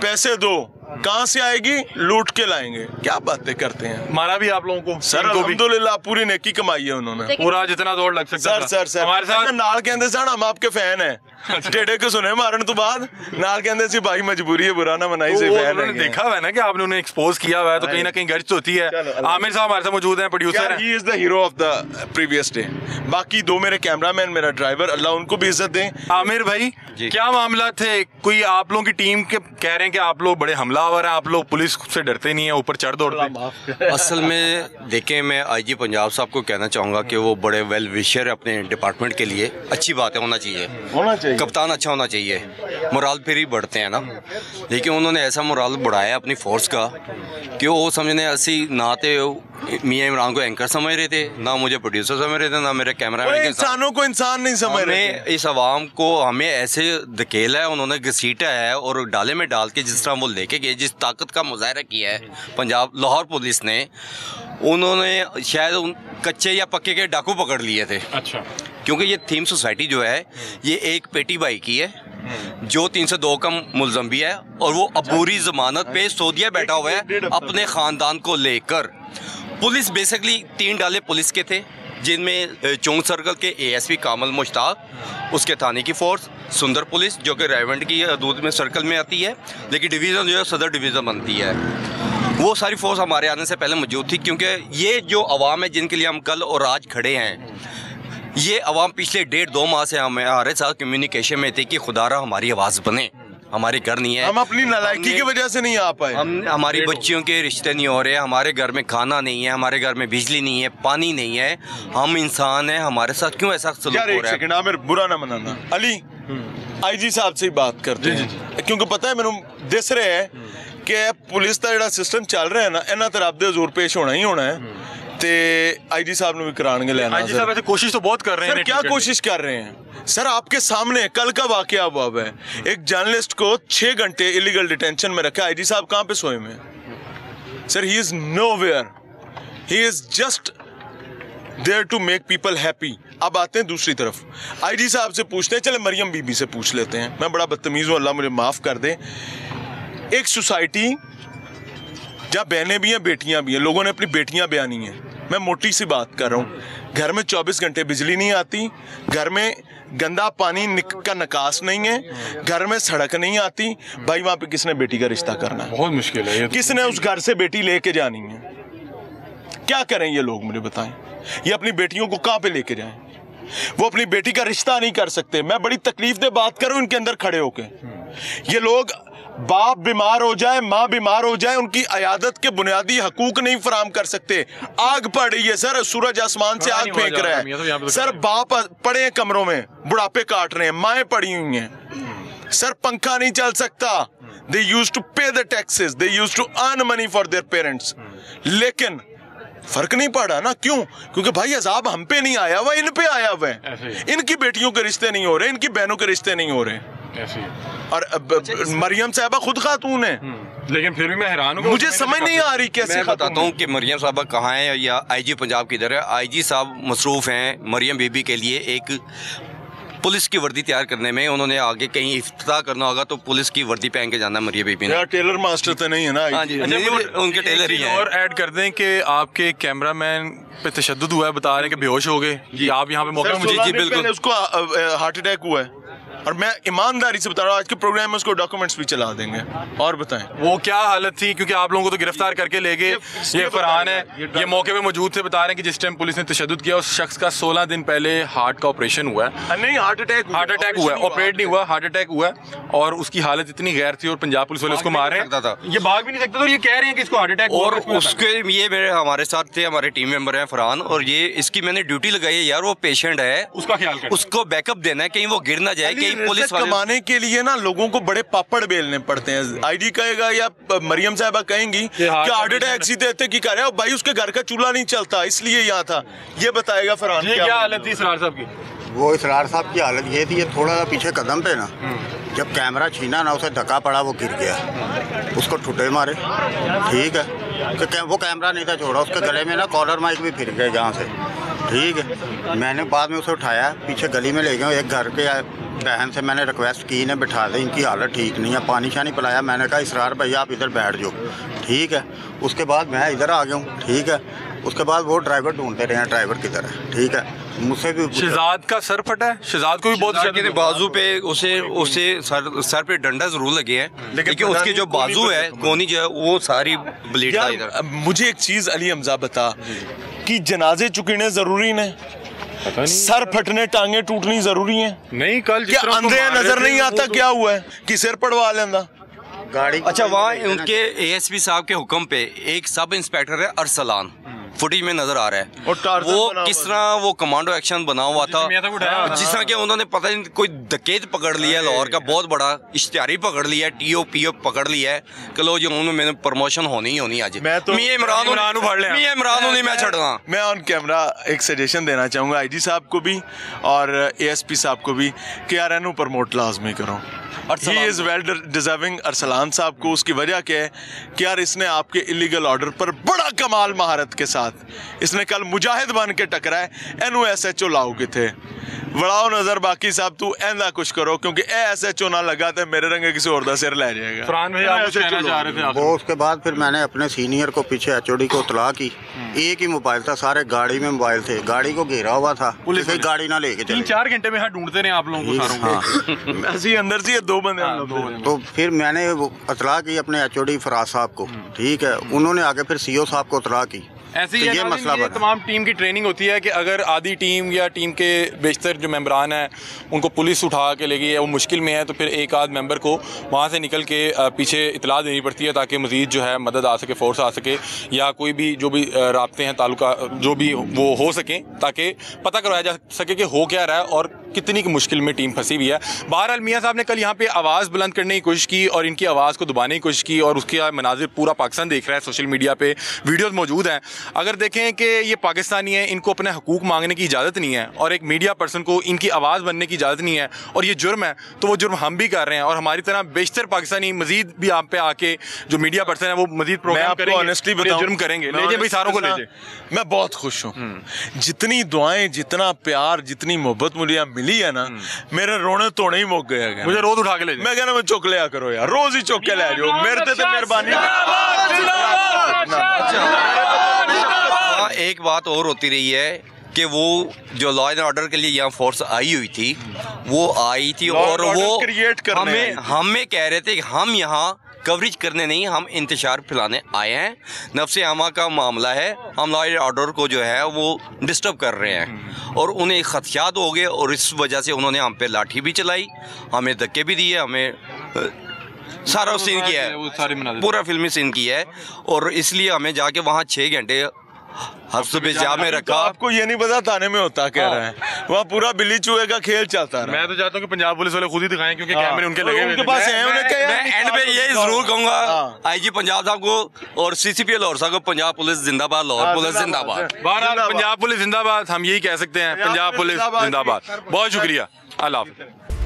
पैसे दो, कहाँ से आएगी? लूट के लाएंगे। क्या बातें करते हैं। मारा भी आप लोगों को सर, अल्हम्दुलिल्लाह पूरी नेकी कमाई है उन्होंने, पूरा जितना दौड़ लग सकता सर। सर हमारे साथ नाल कहते सन हम आपके फैन हैं। टेढ़े को सुने मारन तो बाद नाल कहते सी भाई मजबूरी है, बुरा ना मनाई से फैन है। देखा हुआ है ना कि आपने उन्हें एक्सपोज किया हुआ है, तो कहीं ना कहीं गर्ज होती है। आमिर साहब हमारे साथ मौजूद हैं, प्रोड्यूसर हैं। He is the hero of the previous day. बाकी 2 मेरे कैमरामैन, मेरा ड्राइवर, अल्लाह उनको भी इज्जत दें। आमिर भाई, क्या मामला थे? कोई आप लोगों की टीम के कह रहे हैं कि आप लोग बड़े हमलावर हैं, आप लोग पुलिस से डरते नहीं है, ऊपर चढ़ दौड़ते। असल में देखें, मैं आईजी पंजाब साहब को कहना चाहूँगा कि वो बड़े वेल विशर है अपने डिपार्टमेंट के लिए। अच्छी बात है, होना चाहिए। कप्तान अच्छा होना चाहिए, मोराल फिर ही बढ़ते हैं ना। लेकिन उन्होंने ऐसा मोराल बढ़ाया अपनी फोर्स का कि वो समझने असी ना तो मियाँ इमरान को एंकर समझ रहे थे, ना मुझे प्रोड्यूसर समझ रहे थे, ना मेरे कैमरामैन के। इंसानों को इंसान नहीं समझ रहे। इस आवाम को हमें ऐसे धकेला है, उन्होंने घसीटा है और डाले में डाल के जिस तरह वो लेके गए, जिस ताकत का मुजाहरा किया है पंजाब लाहौर पुलिस ने, उन्होंने शायद कच्चे या पक्के के डाकू पकड़ लिए थे। अच्छा। क्योंकि ये थीम सोसाइटी जो है ये एक पेटी बाई की है, जो 302 का मुलजम भी है, और वो अबूरी जमानत पे सऊदीया बैठा हुआ है अपने ख़ानदान को लेकर। पुलिस बेसिकली 3 डाले पुलिस के थे, जिनमें चौंक सर्कल के ASP कामल मुश्ताक, उसके थाने की फोर्स, सुंदर पुलिस जो कि रेवेंट की हदूद में सर्कल में आती है, लेकिन डिवीज़न जो है सदर डिवीज़न बनती है, वो सारी फोर्स हमारे आने से पहले मौजूद थी। क्योंकि ये जो अवाम है जिनके लिए हम कल और आज खड़े हैं, ये अवाम पिछले 1.5-2 माह से हमारे साथ कम्युनिकेशन में थे कि खुदारा हमारी आवाज़ बने, हमारे घर नहीं है। हम अपनी नालायकी की वजह से नहीं आ पाए। हमारी बच्चियों के रिश्ते नहीं हो रहे, हमारे घर में खाना नहीं है, हमारे घर में बिजली नहीं है, पानी नहीं है। हम इंसान हैं, हमारे साथ क्यों ऐसा सलूक हो रहा है? एक सेकंड, आमिर बुरा ना मनाना। अली, आईजी साहब से ही बात करते हैं, क्योंकि पता है मैंने दस रहे हैं कि पुलिस का जो सिस्टम चल रहा है ना, इन्ना तो रब दे हजूर पेश होना ही होना है। ते आईजी साहब ने भी कराने लेना। आईजी साहब ऐसे कोशिश तो बहुत कर रहे हैं। क्या कोशिश कर रहे हैं सर? आपके सामने कल का वाकया हुआ है, एक जर्नलिस्ट को 6 घंटे इलीगल डिटेंशन में रखा। आईजी साहब कहाँ पे सोए में? Sir, he is nowhere, he is just there to make people happy. अब आते हैं दूसरी तरफ, आईजी साहब से पूछते हैं, चले मरियम बीबी से पूछ लेते हैं। मैं बड़ा बदतमीज हूँ, अल्लाह मुझे माफ कर दे। एक सोसाइटी जहाँ बहनें भी हैं, बेटियां भी हैं, लोगों ने अपनी बेटियां ब्यानी हैं। मैं मोटी सी बात कर रहा हूँ। घर में 24 घंटे बिजली नहीं आती, घर में गंदा पानी का निकास नहीं है, घर में सड़क नहीं आती। भाई वहाँ पे किसने बेटी का रिश्ता करना है? बहुत मुश्किल है। किसने उस घर से बेटी लेके जानी है? क्या करें ये लोग, मुझे बताएं। ये अपनी बेटियों को कहाँ पे लेके जाएं? वो अपनी बेटी का रिश्ता नहीं कर सकते। मैं बड़ी तकलीफ दे बात करूँ इनके अंदर खड़े होके। ये लोग, बाप बीमार हो जाए, माँ बीमार हो जाए, उनकी अयादत के बुनियादी हकूक नहीं फराम कर सकते। आग पड़ रही है सर, सूरज आसमान से आग फेंक रहा है सर। बाप पड़े हैं कमरों में, बुढ़ापे काट रहे हैं, माएँ पड़ी हुई हैं सर, पंखा नहीं चल सकता। They used to pay the taxes, they used to earn money for their parents, लेकिन फर्क नहीं पड़ा ना। क्यों? क्योंकि भाई अजाब हम पे नहीं आया हुआ, इन पे आया हुआ है। इनकी बेटियों के रिश्ते नहीं हो रहे, इनकी बहनों के रिश्ते नहीं हो रहे। और मरियम साहबा खुद खातून है, लेकिन फिर भी मैं हैरान हूँ, मुझे समझ नहीं आ रही कैसे। मैं बताता हूँ कि मरियम साहबा कहाँ है या आईजी पंजाब किधर है। आईजी साहब मसरूफ हैं मरियम बीबी के लिए एक पुलिस की वर्दी तैयार करने में। उन्होंने आगे कहीं इफ्तिताह करना होगा तो पुलिस की वर्दी पहन के जाना मरियम बीबी ने। टेलर मास्टर तो नहीं है ना? हाँ जी, उनके टेलर ही हैं। और ऐड कर दें कि आपके कैमरामैन पे तशद्दुद हुआ है, बता रहे हैं कि बेहोश हो गए जी। आप यहाँ पे मौका? मुझे जी बिल्कुल, उसको हार्ट अटैक हुआ है। और मैं ईमानदारी से बता रहा हूँ, आज के प्रोग्राम में उसको डॉक्यूमेंट्स भी चला देंगे। और बताएं वो क्या हालत थी, क्योंकि आप लोगों को तो गिरफ्तार करके ले गए। ये फरहान है, ये मौके पे मौजूद थे, बता रहे हैं कि जिस टाइम पुलिस ने तशद्दुद किया उस शख्स का 16 दिन पहले हार्ट का ऑपरेशन हुआ है। नहीं, हार्ट अटैक हुआ है, ऑपरेट नहीं हुआ, हार्ट अटैक हुआ है। और उसकी हालत इतनी गैर थी और पंजाब पुलिस वाले उसको मार रहे हैं, ये भाग भी नहीं सकता, तो ये कह रहे हैं कि इसको हार्ट अटैक। और उसके ये मेरे हमारे साथ थे, हमारे टीम मेंबर हैं फरहान, और ये इसकी मैंने ड्यूटी लगाई है यार, वो पेशेंट है, उसका ख्याल कर, उसको बैकअप देना है, कहीं वो गिर ना जाए, कहीं पुलिस वाले कमाने के लिए ना लोगों को बड़े पापड़ बेलने पड़ते हैं। आईजी कहेगा या मरियम साहबा कहेंगी कि हार्ट अटैक सीधे की कर रहे हो भाई, उसके घर का चूल्हा नहीं चलता इसलिए यहाँ था, ये बताएगा फरहान क्या हालत थी इसरार साहब की। वो इसरार साहब की हालत ये थी, ये थोड़ा सा पीछे कदम पे ना जब कैमरा छीना ना, उसे धक्का पड़ा, वो गिर गया, उसको ठुटे मारे, ठीक है, तो वो कैमरा नहीं था छोड़ा, उसके गले में ना कॉलर माइक भी फिर गए यहाँ से, ठीक है। मैंने बाद में उसे उठाया, पीछे गली में ले गया, एक घर के बहन से मैंने रिक्वेस्ट की, इन्हें बिठा दे, इनकी हालत ठीक नहीं है, पानी शानी पिलाया, मैंने कहा इसरार भैया आप इधर बैठ जाओ, ठीक है। उसके बाद मैं इधर आ गया हूँ, ठीक है। उसके बाद वो ड्राइवर ढूंढते रहे हैं, ड्राइवर किधर है, ठीक है। मुझसे भी शहजाद का सर फटा है, शहजाद को भी बहुत बाजू पे उसे सर पे डंडा जरूर लगे हैं, लेकिन उसकी जो बाजू है कोनी जो है वो सारी ब्लीड था इधर। मुझे एक चीज अली हमजा बता कि जनाजे चुकने जरूरी ने, सर फटने टांगे टूटनी जरूरी है नहीं? कल क्या अंधे नजर नहीं आता क्या हुआ है कि सिर पड़वा लेंदा गाड़ी। अच्छा, वहाँ उनके ASP साहब के हुक्म पे एक सब इंस्पेक्टर है अरसलान, फुटेज में नजर आ रहा है, और वो किस तरह वो कमांडो एक्शन बना हुआ था, जिस तरह के उन्होंने पता नहीं कोई डकैत पकड़ लिया है लाहौर का बहुत बड़ा, इश्तिहारी पकड़ लिया है, TOPO पकड़ लिया है, कलो जो उन्होंने मैंने प्रमोशन होनी ही होनी आज। मैं छड़ना। मैं ऑन कैमरा एक सजेशन देना चाहूँगा IG साहब को भी और ASP साहब को भी कि यार इन्हों प्रमोट लाजमी करो। He is well deserving Arsalan साहब को। उसकी वजह क्या है कि यार इसने आपके इलीगल ऑर्डर पर बड़ा कमाल महारत के साथ इसने कल मुजाहिद बन के टकरा है, एनू SHO लाओ के थे, बड़ाओ नजर बाकी साहब तू ऐसा कुछ करो, क्योंकि SHO ना लगा तो मेरे रंगे किसी और दा सिर ले जाएगा। फरहान भाई आप कुछ कहना चाह रहे थे? वो उसके बाद फिर मैंने अपने सीनियर को पीछे HOD को इत्तला की, एक ही मोबाइल था, सारे गाड़ी में मोबाइल थे, गाड़ी को घेरा हुआ था, पुलिस गाड़ी ना लेके चले। 3-4 घंटे में ढूंढते रहे आप लोगों को सारों अंदर से 2 बंदे। तो फिर मैंने इत्तला की अपने HOD फराज साहब को, ठीक है, उन्होंने आगे फिर CO साहब को इत्तला की। ऐसे ही मसला तमाम टीम की ट्रेनिंग होती है कि अगर आधी टीम या टीम के बेशतर जो मेंबरान हैं उनको पुलिस उठा के ले गई है, वो मुश्किल में है, तो फिर एक आध मेंबर को वहाँ से निकल के पीछे इतला देनी पड़ती है ताकि मज़ीद जो है मदद आ सके, फोर्स आ सके, या कोई भी जो भी राब्ते हैं ताल्लुका जो भी वो हो सकें, ताकि पता करवाया जा सके कि हो क्या रहा है और कितनी की मुश्किल में टीम फंसी हुई है। बहरहाल मियाँ साहब ने कल यहाँ पे आवाज़ बुलंद करने की कोशिश की और इनकी आवाज़ को दबाने की कोशिश की, और उसके मनाजिर पूरा पाकिस्तान देख रहा है, सोशल मीडिया पे वीडियोस मौजूद हैं। अगर देखें कि ये पाकिस्तानी है, इनको अपने हकूक मांगने की इजाज़त नहीं है और एक मीडिया पर्सन को इनकी आवाज़ बनने की इजाज़त नहीं है, और ये जुर्म है, तो वो जुर्म हम भी कर रहे हैं, और हमारी तरह बेशतर पाकिस्तानी मजीद भी आप पे आके जो मीडिया पर्सन है वो मजीद प्रोग्राम करेंगे, ऑनेस्टली बताऊं, जुर्म करेंगे। ले भाई सारों को ले जाए। मैं बहुत खुश हूँ, जितनी दुआएं, जितना प्यार, जितनी मोहब्बत मुझे मिली है ना, मेरे रोने तोड़े ही मुक गए। मुझे रोज उठा के ले जाओ। मैं कहना मैं चुक लिया करो यार, रोज ही चुक के ले जाओ, मेरे से मेहरबानी। एक बात और होती रही है कि वो जो लॉ एंड ऑर्डर के लिए यहाँ फोर्स आई हुई थी, वो आई थी और वो हमें कह रहे थे कि हम यहाँ कवरेज करने नहीं, हम इंतशार फैलाने आए हैं, नफ्से आमा का मामला है, हम लॉ एंड ऑर्डर को जो है वो डिस्टर्ब कर रहे हैं, और उन्हें खदशात हो गए, और इस वजह से उन्होंने हम पे लाठी भी चलाई, हमें धक्के भी दिए, हमें सारा सीन किया है, पूरा फिल्मी सीन किया है, और इसलिए हमें जाके वहाँ 6 घंटे में रखा। आपको ये नहीं पता थाने में होता क्या रहा है, वहाँ पूरा बिल्ली चूहे का खेल चलता है। मैं तो चाहता हूँ कि पंजाब पुलिस वाले खुद ही दिखाएं, क्योंकि कैमरे उनके लगे हुए हैं। मैं एंड पे यही जरूर कहूँगा IG पंजाब साहब को और CCP लाहौर साहब को, पंजाब पुलिस जिंदाबाद, लाहौर पुलिस जिंदाबाद। बहरहाल पंजाब पुलिस जिंदाबाद हम यही कह सकते हैं, पंजाब पुलिस जिंदाबाद। बहुत शुक्रिया, अल्लाह हाफ़िज़।